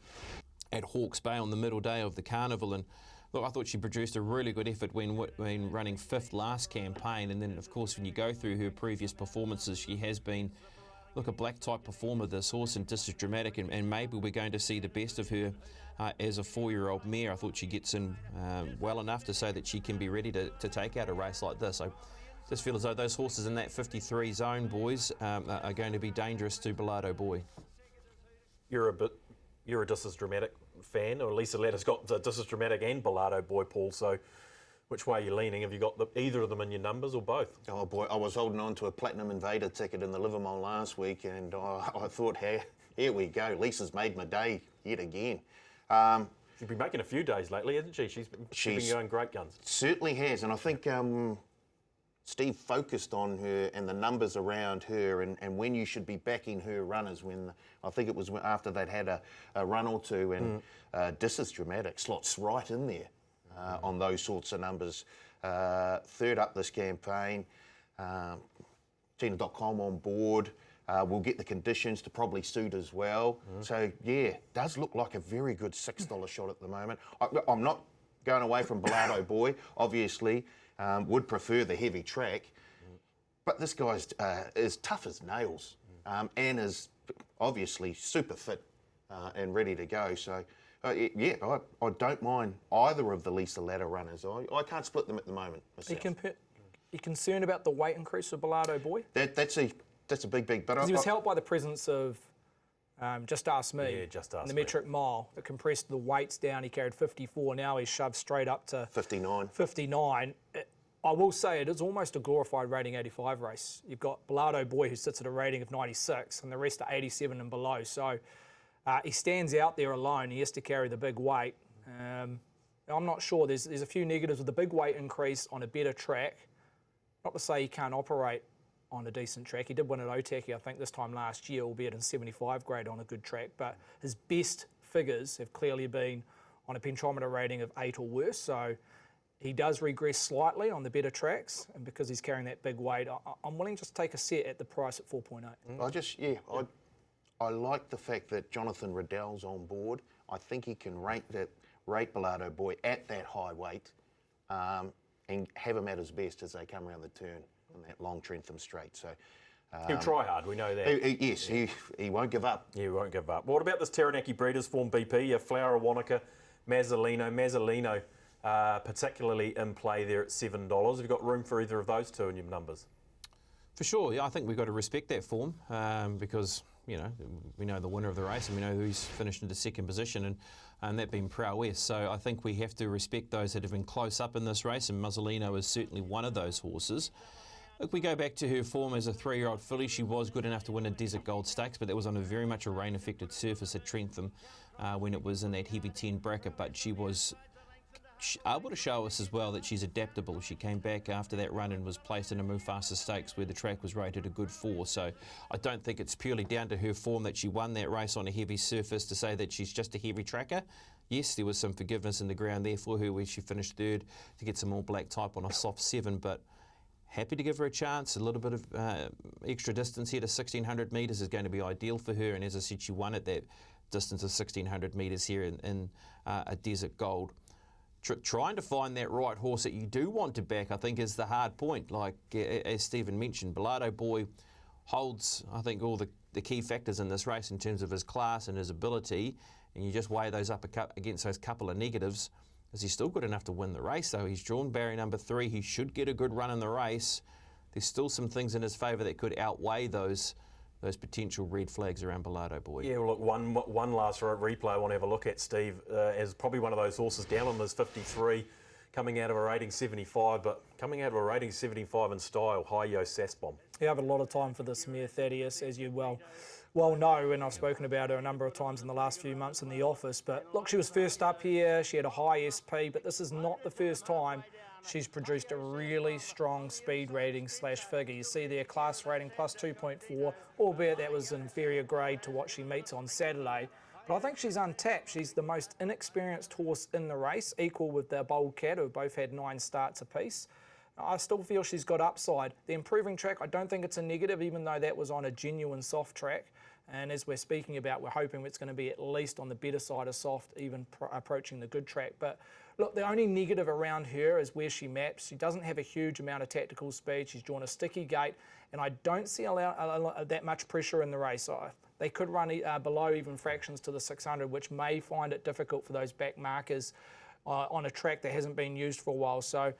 at Hawke's Bay on the middle day of the Carnival, and look, I thought she produced a really good effort when running 5th last campaign, and then of course when you go through her previous performances, she has been, look, a black type performer, this horse, and This Is Dramatic, and maybe we're going to see the best of her as a 4-year-old mare. I thought she gets in well enough to say that she can be ready to take out a race like this. I just feel as though those horses in that 53 zone, boys, are going to be dangerous to Bellardo Boy. You're a This Is Dramatic fan, or Lisa Letter's got This Is Dramatic and Bellardo Boy, Paul, so which way are you leaning? Have you got either of them in your numbers or both? Oh boy, I was holding on to a Platinum Invader ticket in the Livermore last week, and I thought, hey, here we go. Lisa's made my day yet again. She's been making a few days lately, hasn't she? She's been going great guns. Certainly has, and I think Steve focused on her and the numbers around her, and when you should be backing her runners. When I think it was after they'd had a run or two, and This Is Dramatic slots right in there on those sorts of numbers. Third up this campaign, Tina.com on board. We'll get the conditions to probably suit as well. So yeah, does look like a very good $6 shot at the moment. I'm not going away from Bellardo Boy, obviously. Would prefer the heavy track, but this guy's as tough as nails, and is obviously super fit and ready to go. So, yeah, I don't mind either of the Lisa Ladder runners. I can't split them at the moment myself. Are you concerned about the weight increase of Bellardo Boy? That's a big. But he was helped by the presence of Just Ask Me. Yeah, Just Ask in the Me. metric mile. It compressed the weights down. He carried 54. Now he's shoved straight up to 59. I will say it is almost a glorified rating 85 race. You've got Bellardo Boy, who sits at a rating of 96, and the rest are 87 and below. So He stands out there alone. He has to carry the big weight. I'm not sure. There's a few negatives with the big weight increase on a better track. Not to say he can't operate on a decent track. He did win at Otaki, I think, this time last year, albeit in 75 grade on a good track. But his best figures have clearly been on a pentometer rating of 8 or worse. So he does regress slightly on the better tracks, and because he's carrying that big weight, I'm willing to just take a set at the price at 4.8. I like the fact that Jonathan Riddell's on board. I think he can rate Ballardo Boy at that high weight and have him at his best as they come around the turn on that long Trentham straight. So he'll try hard, we know that. Yes, he won't give up. Yeah, he won't give up. What about this Taranaki Breeders Form BP? Flower Wanaka, Mazzolino, particularly in play there at $7. Have you got room for either of those two in your numbers? For sure, yeah, I think we've got to respect that form because, you know, we know the winner of the race and we know who's finished into second position, and that being Prowess. So I think we have to respect those that have been close up in this race, and Mazzolino is certainly one of those horses. Look, we go back to her form as a 3-year-old filly. She was good enough to win a Desert Gold Stakes, but that was on a very much a rain-affected surface at Trentham when it was in that heavy 10 bracket, but she was able to show us as well that she's adaptable. She came back after that run and was placed in a Mufasa Stakes where the track was rated a good 4. So I don't think it's purely down to her form that she won that race on a heavy surface to say that she's just a heavy tracker. Yes, there was some forgiveness in the ground there for her where she finished third to get some more black type on a soft 7, but happy to give her a chance. A little bit of extra distance here to 1,600 metres is going to be ideal for her, and as I said, she won at that distance of 1,600 metres here in a Desert Gold. Trying to find that right horse that you do want to back, I think, is the hard point. Like, as Stephen mentioned, Ballardo Boy holds, I think, all the key factors in this race in terms of his class and his ability, and you just weigh those up against those couple of negatives. Is he still good enough to win the race, though? He's drawn barrier number 3. He should get a good run in the race. There's still some things in his favour that could outweigh those potential red flags around Ballardo Boy. Yeah, well, look, one last replay I want to have a look at, Steve, is probably one of those horses down on this 53, coming out of a rating 75, but coming out of a rating 75 in style, Hi-Yo Sassbomb. You have a lot of time for this mare, Thaddeus, as you well know, and I've spoken about her a number of times in the last few months in the office. But look, she was first up here, she had a high SP, but this is not the first time she's produced a really strong speed rating / figure. You see there, class rating plus 2.4, albeit that was inferior grade to what she meets on Saturday. But I think she's untapped. She's the most inexperienced horse in the race, equal with the Bold Cat, who both had 9 starts apiece. I still feel she's got upside. The improving track, I don't think it's a negative, even though that was on a genuine soft track. And as we're speaking about, we're hoping it's going to be at least on the better side of soft, even approaching the good track. But look, the only negative around her is where she maps. She doesn't have a huge amount of tactical speed. She's drawn a sticky gate, and I don't see that much pressure in the race. They could run below even fractions to the 600, which may find it difficult for those back markers on a track that hasn't been used for a while. So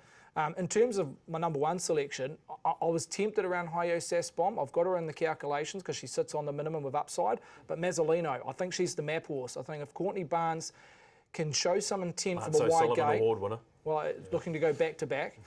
in terms of my number 1 selection, I was tempted around Hi-Yo Sassbomb. I've got her in the calculations because she sits on the minimum of upside. But Mazzolino, I think she's the map horse. I think if Courtney Barnes can show some intent from a wide Sullivan gate, Award winner. well, looking to go back to back.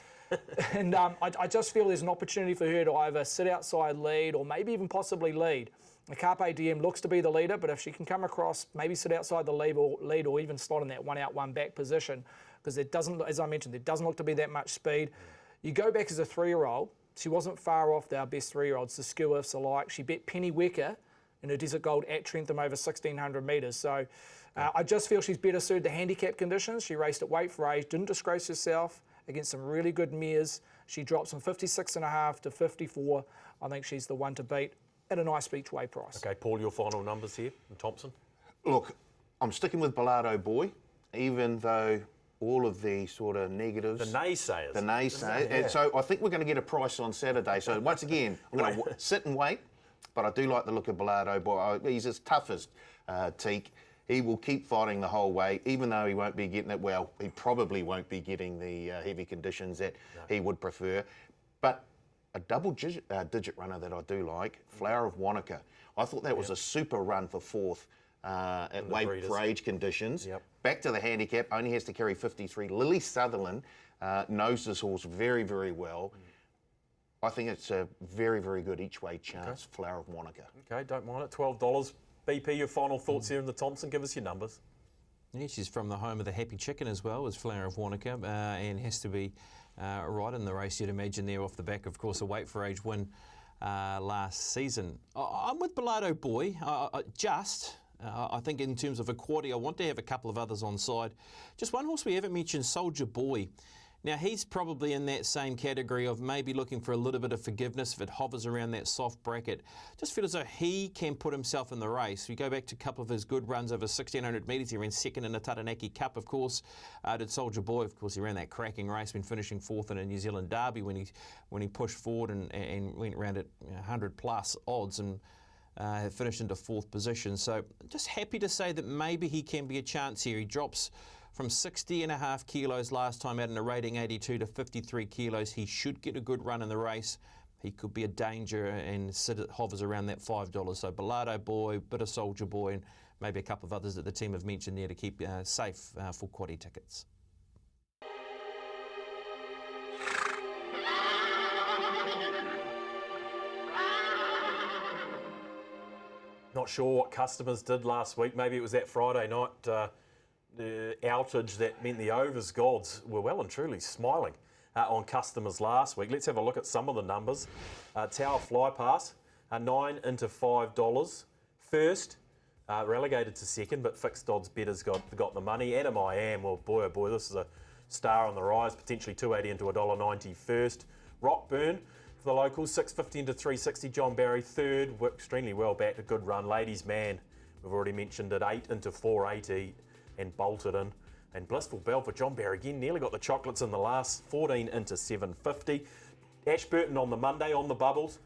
And I just feel there's an opportunity for her to either sit outside lead or maybe even possibly lead. The Carpe Diem looks to be the leader, but if she can come across, maybe sit outside the lead or even slot in that 1 out, 1 back position, because it doesn't, as I mentioned, there doesn't look to be that much speed. You go back as a 3-year-old, she wasn't far off our best 3-year-olds, the Skewifs alike. She bet Penny Wecker in a Desert Gold at Trentham over 1,600 metres. So I just feel she's better suited to handicap conditions. She raced at weight for age, didn't disgrace herself against some really good mares. She drops from 56.5 to 54. I think she's the one to beat at a nice each way price. Okay, Paul, your final numbers here, and Thompson? Look, I'm sticking with Ballardo Boy, even though all of the sort of negatives. The naysayers. Yeah. Yeah. And so I think we're going to get a price on Saturday. So once again, I'm going to sit and wait, but I do like the look of Ballardo Boy. He's as tough as teak. He will keep fighting the whole way, even though he won't be getting it. Well, he probably won't be getting the heavy conditions that he would prefer. But a double-digit runner that I do like, Flower of Wanaka. I thought that was a super run for 4th at weight for age conditions. Yep. Back to the handicap, only has to carry 53. Lily Sutherland knows this horse very, very well. I think it's a very, very good each way chance, Flower of Wanaka. Okay, don't mind it. $12. BP, your final thoughts here in the Thompson? Give us your numbers. Yeah, she's from the home of the Happy Chicken as well, as Flower of Wanaka, and has to be right in the race, you'd imagine, there off the back, of course, a Weight for Age win last season. I'm with Bellardo Boy, I think in terms of a quaddy, I want to have a couple of others on side. Just one horse we haven't mentioned, Soldier Boy. Now, he's probably in that same category of maybe looking for a little bit of forgiveness if it hovers around that soft bracket. Just feel as though he can put himself in the race. We go back to a couple of his good runs over 1,600 metres. He ran second in the Taranaki Cup, of course. Did Soldier Boy, of course, he ran that cracking race, been finishing fourth in a New Zealand Derby when he pushed forward and went around at 100 plus odds and finished into fourth position. So just happy to say that maybe he can be a chance here. He drops from 60.5 kilos last time out in a rating 82 to 53 kilos. He should get a good run in the race. He could be a danger and hovers around that $5. So Bellardo Boy, bit of Soldier Boy, and maybe a couple of others that the team have mentioned there to keep safe for quaddy tickets. Not sure what customers did last week. Maybe it was that Friday night the outage that meant the overs gods were well and truly smiling on customers last week. Let's have a look at some of the numbers. Tower Fly Pass, 9 into $5. First, relegated to second, but fixed odds bettors got the money. And I Am, well, boy, oh boy, this is a star on the rise, potentially $2.80 into $1.90 first. Rockburn for the locals, $6.50 into $3.60. John Barry third, worked extremely well back, a good run. Ladies Man, we've already mentioned it, 8 into $4.80 and bolted in. And Blissful Bell for John Barry again, nearly got the chocolates in the last, 14 into $7.50. Ashburton on the Monday on the bubbles,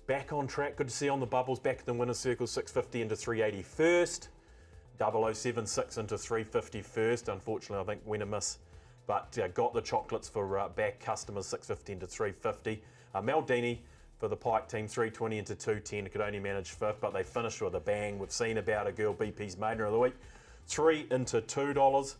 back on track, good to see on the bubbles, back in the winner's circle, $6.50 into $3.80 first. 0076 into $3.50 first, unfortunately I think went a miss, but got the chocolates for back customers, $6.50 into $3.50. Maldini for the Pike team, $3.20 into $2.10, could only manage fifth, but they finished with a bang. We've seen about a girl, BP's Maiden of the week, 3 into $2.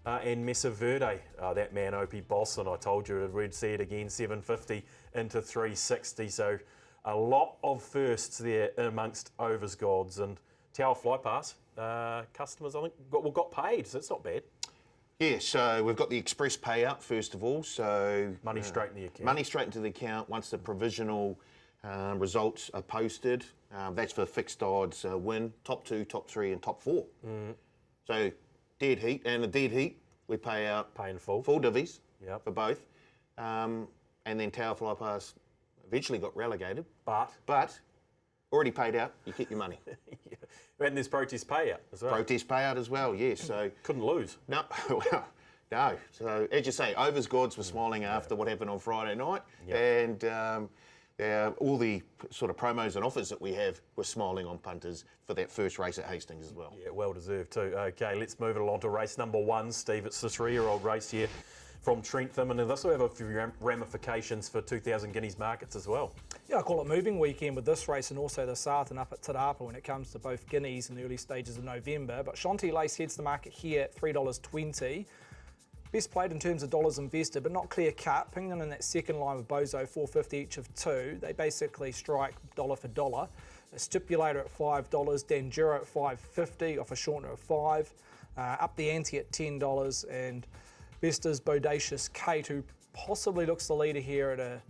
And Mesa Verde, that man Opie Boston, I told you we'd see it again, $7.50 into $3.60. So a lot of firsts there amongst overs gods. And Tower Fly Pass, customers I think got paid, so it's not bad. Yeah, so we've got the express payout first of all. So money straight in the account. Money straight into the account once the provisional results are posted. That's for fixed odds win, top 2, top 3 and top 4. So dead heat, and the dead heat we pay out full divvies for both. And then Tower Fly Pass eventually got relegated. But already paid out, you keep your money. And there's protest payout as well. Protest payout as well, yes. So couldn't lose. No, well, no. So as you say, overs gods were smiling after what happened on Friday night, and all the sort of promos and offers that we have were smiling on punters for that first race at Hastings as well. Yeah, well deserved too. Okay, let's move it along to race number 1, Steve. It's the 3-year-old race here from Trentham, and this will have a few ramifications for 2,000 guineas markets as well. Yeah, I call it moving weekend with this race and also the South and up at Te Rapa when it comes to both guineas in the early stages of November. But Shanti Lace heads the market here at $3.20. Best played in terms of dollars invested, but not clear cut. Pinging in that second line with Bozo, $4.50 each of 2. They basically strike dollar for dollar. A stipulator at $5, Danjuro at $5.50 off a shortener of 5. Up the ante at $10, and Vesta's Bodacious Kate, who possibly looks the leader here at a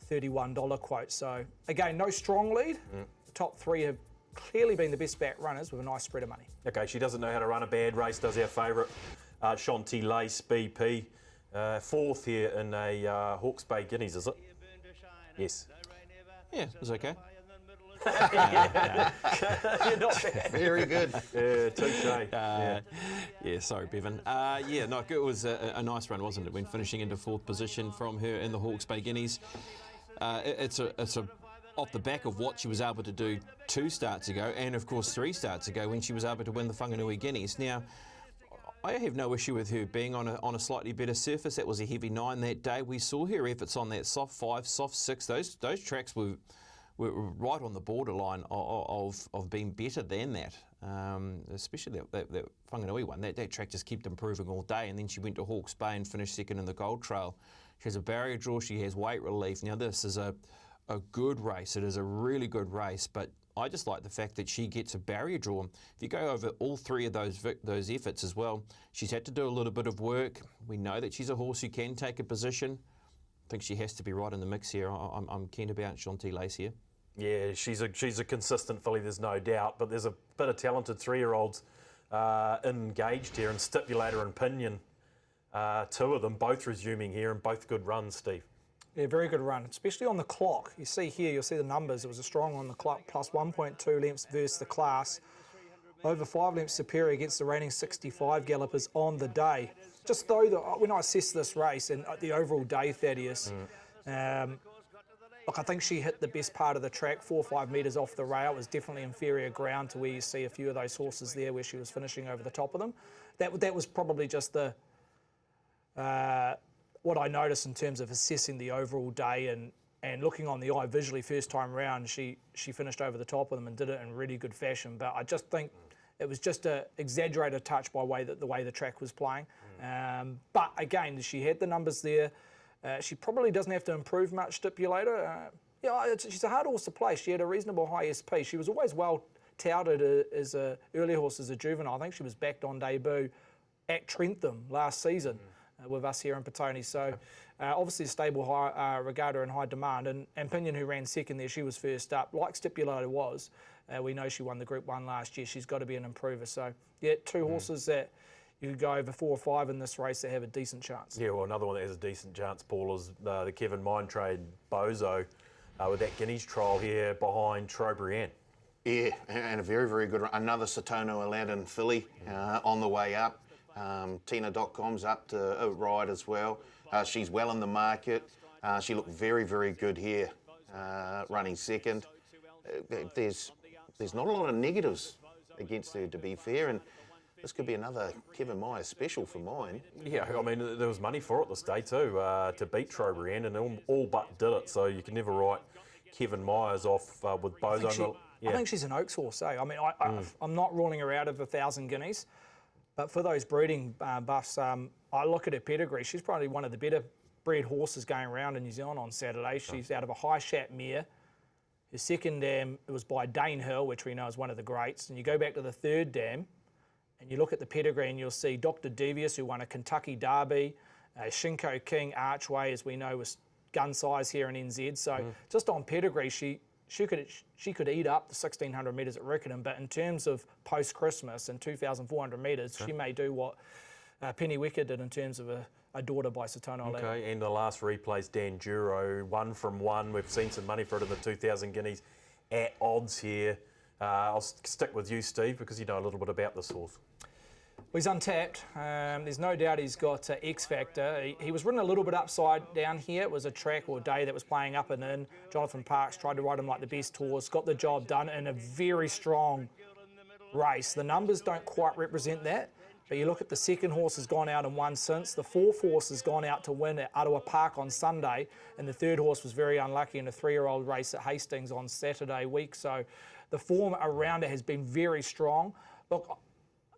$31 quote. So again, no strong lead. The top 3 have clearly been the best back runners with a nice spread of money. Okay, she doesn't know how to run a bad race, does our favourite Shanti Lace BP. 4th here in a Hawke's Bay Guineas, is it? Yes. Yeah, it was okay. You're not bad. Very good. Yeah, touche. Yeah, sorry, Bevan. Yeah, no, it was a nice run, wasn't it, when finishing into 4th position from her in the Hawke's Bay Guineas. It's a off the back of what she was able to do 2 starts ago, and of course 3 starts ago when she was able to win the Whanganui Guineas. Now, I have no issue with her being on a slightly better surface. That was a heavy 9 that day. We saw her efforts on that soft 5, soft 6. Those tracks were right on the borderline of being better than that, especially that Whanganui one. That track just kept improving all day, and then she went to Hawke's Bay and finished second in the Gold Trail. She has a barrier draw, she has weight relief. Now this is a a good race. It is a really good race, but I just like the fact that she gets a barrier draw. If you go over all three of those efforts as well, she's had to do a little bit of work. We know that she's a horse who can take a position. I think she has to be right in the mix here. I'm keen about Chanty Lace here. Yeah, she's a consistent filly, there's no doubt, but there's a bit of talented 3-year-olds engaged here, and Stipulator and Pinion, two of them, both resuming here, and both good runs, Steve. Yeah, very good run, especially on the clock. You see here, you'll see the numbers. It was a strong on the clock, plus 1.2 lengths versus the class. Over 5 lengths superior against the reigning 65 gallopers on the day. Just though, when I assess this race and the overall day, Thaddeus, look, I think she hit the best part of the track, 4 or 5 metres off the rail. It was definitely inferior ground to where you see a few of those horses there where she was finishing over the top of them. That was probably just the... what I noticed in terms of assessing the overall day and looking on the eye visually first time round, she finished over the top of them and did it in really good fashion. But I just think it was just an exaggerated touch by the way the track was playing. But again, she had the numbers there. She probably doesn't have to improve much, Stipulator. She's a hard horse to play. She had a reasonable high SP. She was always well touted as a early horse as a juvenile. I think she was backed on debut at Trentham last season. With us here in Petone. So obviously a stable regatta in high demand, and Pinion, who ran second there, she was first up. Like Stipulator was, we know she won the Group 1 last year. She's got to be an improver. So yeah, two horses that you could go over 4 or 5 in this race that have a decent chance. Yeah, well, another one that has a decent chance, Paul, is the Kevin Mindtrade Bozo with that Guineas trial here behind Trobriand. Yeah, and a very, very good run. Another Satono Aladdin filly on the way up. Tina.com's up to ride as well. She's well in the market. She looked very, very good here, running second. There's not a lot of negatives against her, to be fair, and this could be another Kevin Myers special for mine. Yeah, I mean, there was money for it this day too, to beat Trobriand, and all but did it, so you can never write Kevin Myers off with Bozo. I think she's an Oaks horse, eh? I mean, I'm not ruling her out of 1,000 guineas. But for those breeding buffs, I look at her pedigree. She's probably one of the better bred horses going around in New Zealand on Saturday. She's out of a high shat mare. Her second dam, it was by Dane Hill, which we know is one of the greats. And you go back to the third dam, and you look at the pedigree, and you'll see Dr. Devious, who won a Kentucky Derby, Shinko King Archway, as we know, was gun size here in NZ. So just on pedigree, she could eat up the 1,600 metres at Riccarton, but in terms of post-Christmas and 2,400 metres, she may do what Penny Wicker did in terms of a daughter by Satono Aladdin. Okay, and the last replay's Dan Duro, 1 from 1. We've seen some money for it in the 2,000 guineas at odds here. I'll stick with you, Steve, because you know a little bit about this horse. Well, he's untapped. There's no doubt he's got X factor. He was ridden a little bit upside down here. It was a track or day that was playing up and in. Jonathan Parks tried to ride him like the best horse, got the job done in a very strong race. The numbers don't quite represent that, but you look at the second horse has gone out and won since. The fourth horse has gone out to win at Ottawa Park on Sunday, and the third horse was very unlucky in a 3-year-old race at Hastings on Saturday week. So the form around it has been very strong. Look,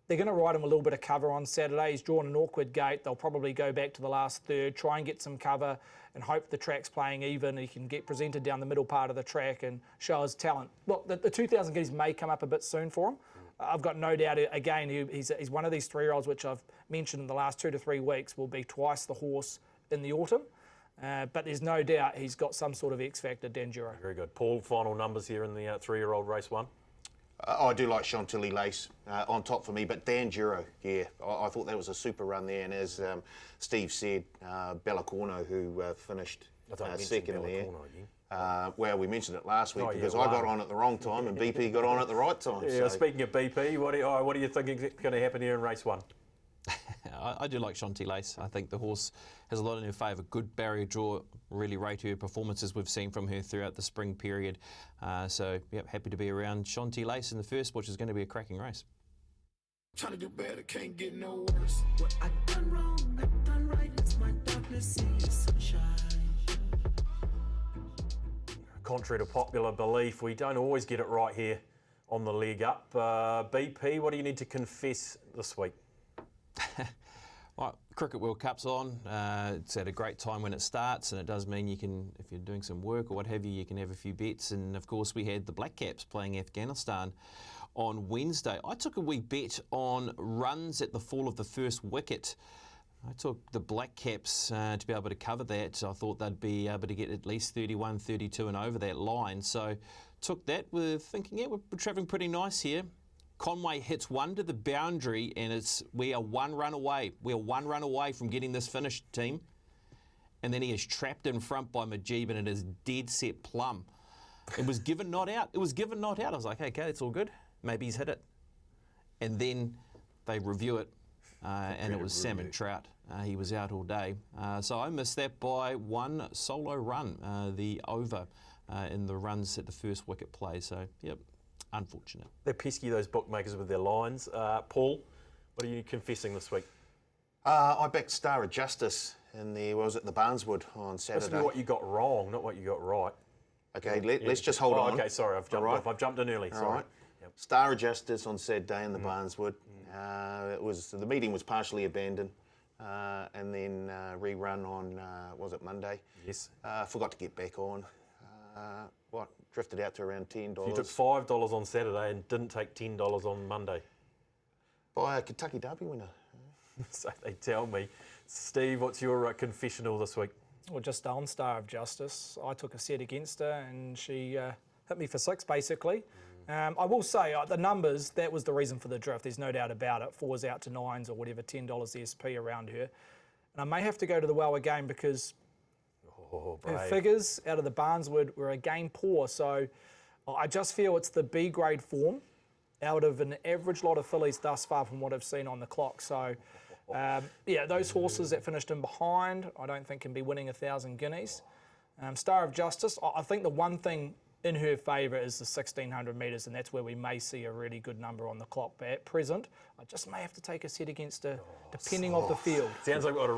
they're going to ride him a little bit of cover on Saturday. He's drawn an awkward gate. They'll probably go back to the last third, try and get some cover and hope the track's playing even. He can get presented down the middle part of the track and show his talent. Look, the 2,000 guineas may come up a bit soon for him. I've got no doubt, again, he's one of these 3-year-olds which I've mentioned in the last 2 to 3 weeks will be twice the horse in the autumn. But there's no doubt he's got some sort of X factor, Danjuro. Very good. Paul, final numbers here in the 3-year-old race 1? I do like Chantilly Lace on top for me, but Dan Duro, yeah, I thought that was a super run there. And as Steve said, Bellacorno, who finished second there. Well, we mentioned it last week because I got on at the wrong time and BP got on at the right time. Yeah, so. Speaking of BP, what do you think is going to happen here in race 1? I do like Chanty Lace. I think the horse has a lot in her favour. Good barrier draw, really rate her performances we've seen from her throughout the spring period. So, yep, happy to be around Chanty Lace in the first, which is going to be a cracking race. Trying to do better, can't get no worse. What I done wrong, I done right. It's my darkness, see the sunshine. Contrary to popular belief, we don't always get it right here on the leg up. BP, what do you need to confess this week? Right, Cricket World Cup's on. It's at a great time when it starts, and it does mean you can, if you're doing some work or what have you, you can have a few bets. And of course, we had the Black Caps playing Afghanistan on Wednesday. I took a wee bet on runs at the fall of the first wicket. I took the Black Caps to be able to cover that. I thought they'd be able to get at least 31, 32 and over that line. So took that with thinking, yeah, we're travelling pretty nice here. Conway hits one to the boundary, and we are 1 run away. We are 1 run away from getting this finished, team. And then he is trapped in front by Majib, and it is dead set plumb. It was given not out. It was given not out. I was like, okay, it's all good. Maybe he's hit it. And then they review it, and it was Salmon Trout. He was out all day. So I missed that by 1 solo run, the over in the runs at the first wicket play. So, yep. Unfortunate. They're pesky, those bookmakers, with their lines. Paul, what are you confessing this week? I backed Star of Justice in the Barneswood on Saturday. This is what you got wrong, not what you got right. Okay, let's just hold on. Okay, sorry, I've jumped off. I've jumped in early. Sorry. Right. Yep. Star of Justice on Saturday in the Barneswood. The meeting was partially abandoned, and then rerun on Monday. Yes. Forgot to get back on. Drifted out to around $10. So you took $5 on Saturday and didn't take $10 on Monday. By a Kentucky Derby winner. So they tell me. Steve, what's your confessional this week? Well, just on Star of Justice, I took a set against her and she hit me for 6, basically. I will say, the numbers, that was the reason for the drift. There's no doubt about it. 4s out to 9s or whatever, $10 SP around her. And I may have to go to the well again because her figures out of the Barneswood were again poor. So I just feel it's the B grade form out of an average lot of fillies thus far from what I've seen on the clock. So, yeah, those horses that finished in behind, I don't think can be winning 1,000 guineas. Star of Justice, I think the one thing in her favour is the 1,600 metres, and that's where we may see a really good number on the clock. But at present, I just may have to take a set against her, depending on the field. Sounds like we've got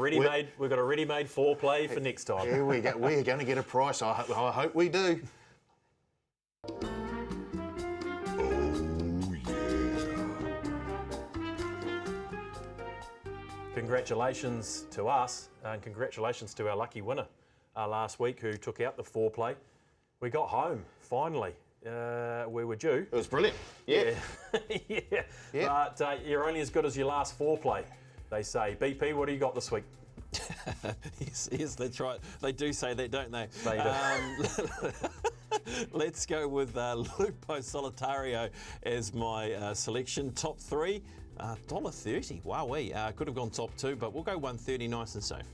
a ready-made foreplay for next time. Here we go. We're going to get a price. I hope we do. Congratulations to us, and congratulations to our lucky winner last week who took out the foreplay. We got home, finally. We were due. It was brilliant. Yeah. Yeah. But you're only as good as your last foreplay, they say. BP, what do you got this week? yes, that's right. They do say that, don't they? They do. Let's go with Lupo Solitario as my selection. Top 3, $1.30. Wowee. Could have gone top 2, but we'll go 130, nice and safe.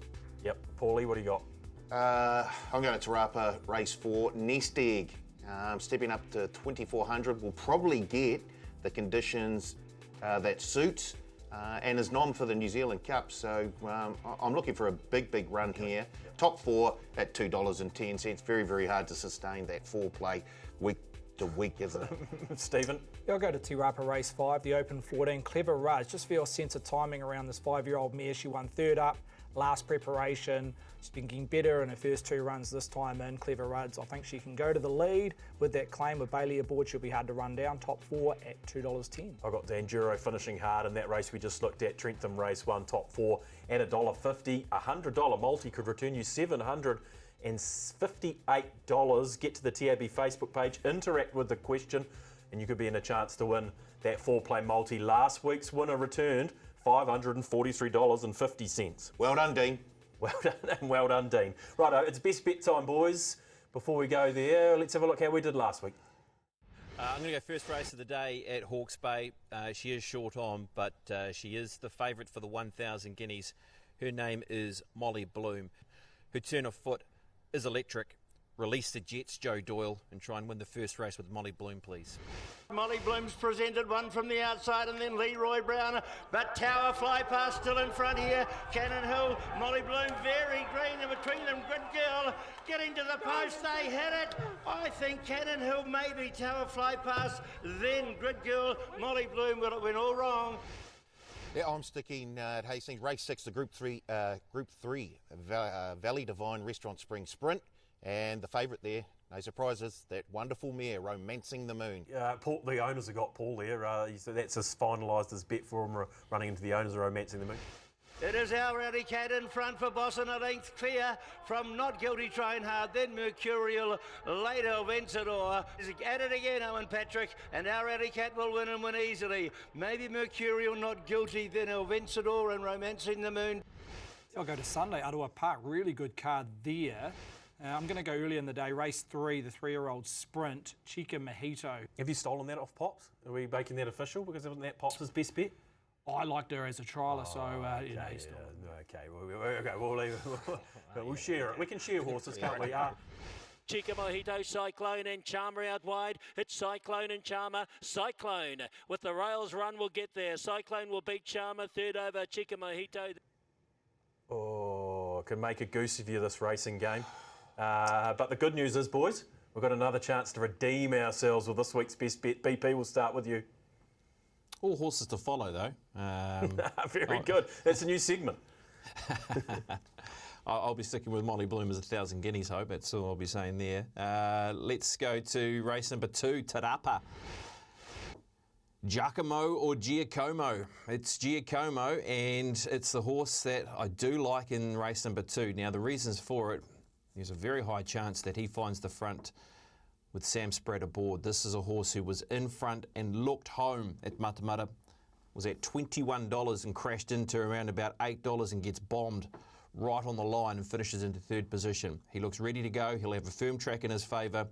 Yep. Paulie, what do you got? I'm going to Te Rapa race 4, Nest Egg. Stepping up to 2,400. We'll probably get the conditions that suits and is nom for the New Zealand Cup. So I'm looking for a big run here. Top 4 at $2.10. Very, very hard to sustain that foreplay week to week, isn't it? Stephen? I'll go to Te Rapa race 5, the Open 14. Clever Rudge. Just feel a sense of timing around this 5-year-old mare. She won 3rd up. Last preparation. She's been getting better in her first 2 runs this time in. Clever Ruds. I think she can go to the lead with that claim. With Bailey aboard, she'll be hard to run down. Top 4 at $2.10. I got Danjuro finishing hard in that race we just looked at. Trentham race 1, top 4 at $1.50. $100 multi could return you $758. Get to the TAB Facebook page, interact with the question, and you could be in a chance to win that foreplay multi. Last week's winner returned $543.50. Well done, Dean. Well done, and well done, Dean. Righto, it's best bet time, boys. Before we go there, let's have a look how we did last week. I'm going to go first race of the day at Hawke's Bay. She is short on, but she is the favourite for the 1,000 guineas. Her name is Molly Bloom. Her turn of foot is electric. Release the Jets, Joe Doyle, and try and win the first race with Molly Bloom, please. Molly Bloom's presented one from the outside, and then Leroy Brown, but Tower Fly Past still in front here. Cannon Hill, Molly Bloom very green, and between them Good Girl getting to the post, they hit it. I think Cannon Hill maybe Tower Fly Past, then Good Girl, Molly Bloom. Will it win all wrong? Yeah, I'm sticking at Hastings race 6, the Group 3 Valley Divine Restaurant Spring Sprint. And the favourite there, no surprises, that wonderful mare, Romancing the Moon. Paul, the owners have got Paul there. So that's finalised his bet for him, running into the owners of Romancing the Moon. It is our Rowdy Cat in front for Boss and a length clear from Not Guilty Trying Hard, then Mercurial, later Vencedor. At it again, Owen Patrick, and our Rowdy Cat will win and win easily. Maybe Mercurial, Not Guilty, then El Vencedor and Romancing the Moon. I'll go to Sunday, Ottawa Park, really good card there. I'm going to go early in the day, race 3, the 3-year-old sprint, Chica Mojito. Have you stolen that off Pops? Are we making that official? Because wasn't that Pops' best bet? I liked her as a trialer, so you know, he's okay, we'll leave it. We'll share it. We can share horses, can't we? Chica Mojito, Cyclone and Charmer out wide. It's Cyclone and Charmer. Cyclone with the rails run will get there. Cyclone will beat Charmer. Third over, Chica Mojito. Oh, can make a goose of you this racing game. But the good news is, boys, we've got another chance to redeem ourselves with this week's best bet. BP, we'll start with you. All horses to follow, though. Very good. That's a new segment. I'll be sticking with Molly Bloom as 1,000 guineas, Hope. That's all I'll be saying there. Let's go to race number 2, Te Rapa. Giacomo or Giacomo? It's Giacomo, and it's the horse that I do like in race number 2. Now, the reasons for it, there's a very high chance that he finds the front with Sam Spratt aboard. This is a horse who was in front and looked home at Matamata, was at $21 and crashed into around about $8 and gets bombed right on the line and finishes into 3rd position. He looks ready to go. He'll have a firm track in his favour.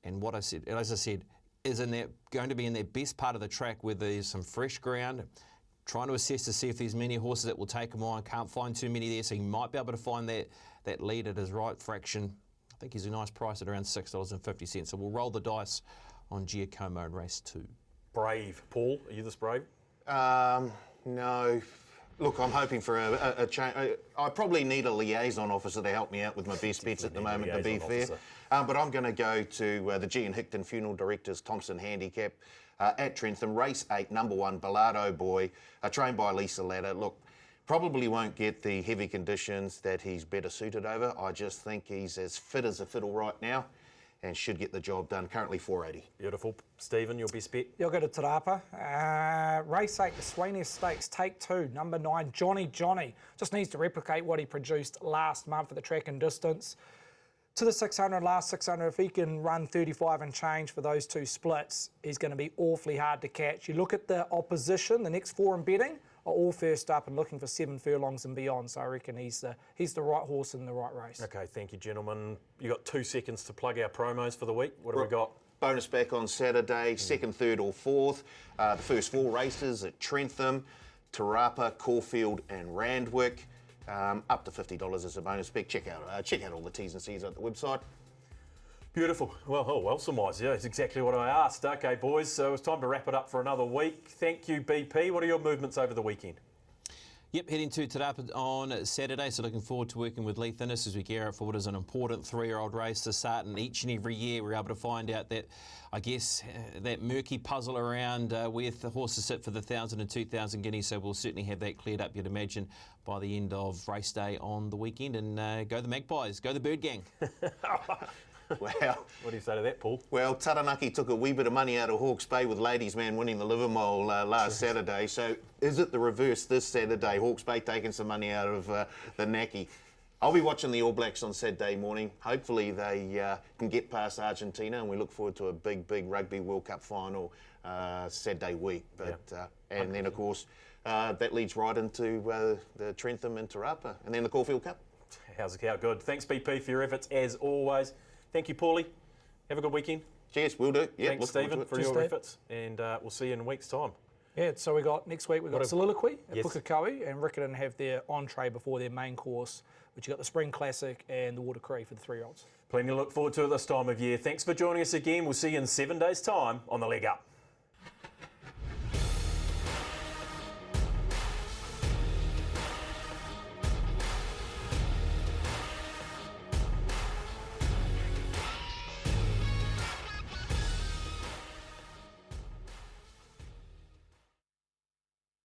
And what I said, as I said, is going to be in that best part of the track where there's some fresh ground, trying to assess to see if there's many horses that will take him on. Can't find too many there, so he might be able to find that lead at his right fraction. I think he's a nice price at around $6.50. So we'll roll the dice on Giacomo in race 2. Brave. Paul, are you this brave? No. Look, I'm hoping for a change. I probably need a liaison officer to help me out with my best bets at the moment, to be fair. But I'm going to go to the G and Hickton Funeral Directors Thompson handicap at Trentham. Race 8, number 1, Ballardo Boy, trained by Lisa Ladder. Look, probably won't get the heavy conditions that he's better suited over. I just think he's as fit as a fiddle right now and should get the job done. Currently 480. Beautiful. Stephen, your best bet? You'll go to Te Rapa. Race 8, the Sweynesse Stakes, take 2, number 9, Johnny. Just needs to replicate what he produced last month at the track and distance. To the 600, last 600, if he can run 35 and change for those 2 splits, he's going to be awfully hard to catch. You look at the opposition, the next 4 in betting are all first up and looking for 7 furlongs and beyond. So I reckon he's the right horse in the right race. Okay, thank you, gentlemen. You got 2 seconds to plug our promos for the week. What have we got? Bonus back on Saturday, 2nd, 3rd or 4th. The first 4 races at Trentham, Te Rapa, Caulfield and Randwick. Up to $50 as a bonus back. Check out all the T's and C's at the website. Beautiful. Well surmised. Yeah, it's exactly what I asked. Okay, boys, so it's time to wrap it up for another week. Thank you, BP. What are your movements over the weekend? Yep, heading to Te Rapa on Saturday, so looking forward to working with Lee Thinnis as we gear up for what is an important 3-year-old race to start. And each and every year we're able to find out that, I guess, that murky puzzle around where the horses sit for the 1,000 and 2,000 guineas. So we'll certainly have that cleared up, you'd imagine, by the end of race day on the weekend. And go the Magpies, go the Bird Gang. Well, what do you say to that, Paul? Well, Taranaki took a wee bit of money out of Hawke's Bay with Ladies Man winning the Livermore last Saturday. So is it the reverse this Saturday? Hawke's Bay taking some money out of the Naki. I'll be watching the All Blacks on Saturday morning. Hopefully they can get past Argentina, and we look forward to a big Rugby World Cup final Saturday week. But and then, of course, that leads right into the Trentham and Te Rapa, and then the Caulfield Cup. How good. Thanks, BP, for your efforts, as always. Thank you, Paulie. Have a good weekend. Cheers, we'll do. Yeah, thanks, Stephen, for your efforts. And we'll see you in a week's time. Yeah, so we got next week, we've got Soliloquy at Pukekohe, and Riccarton have their entree before their main course, which you got the Spring Classic and the Water Cree for the 3-year-olds. Plenty to look forward to at this time of year. Thanks for joining us again. We'll see you in 7 days' time on The Leg Up.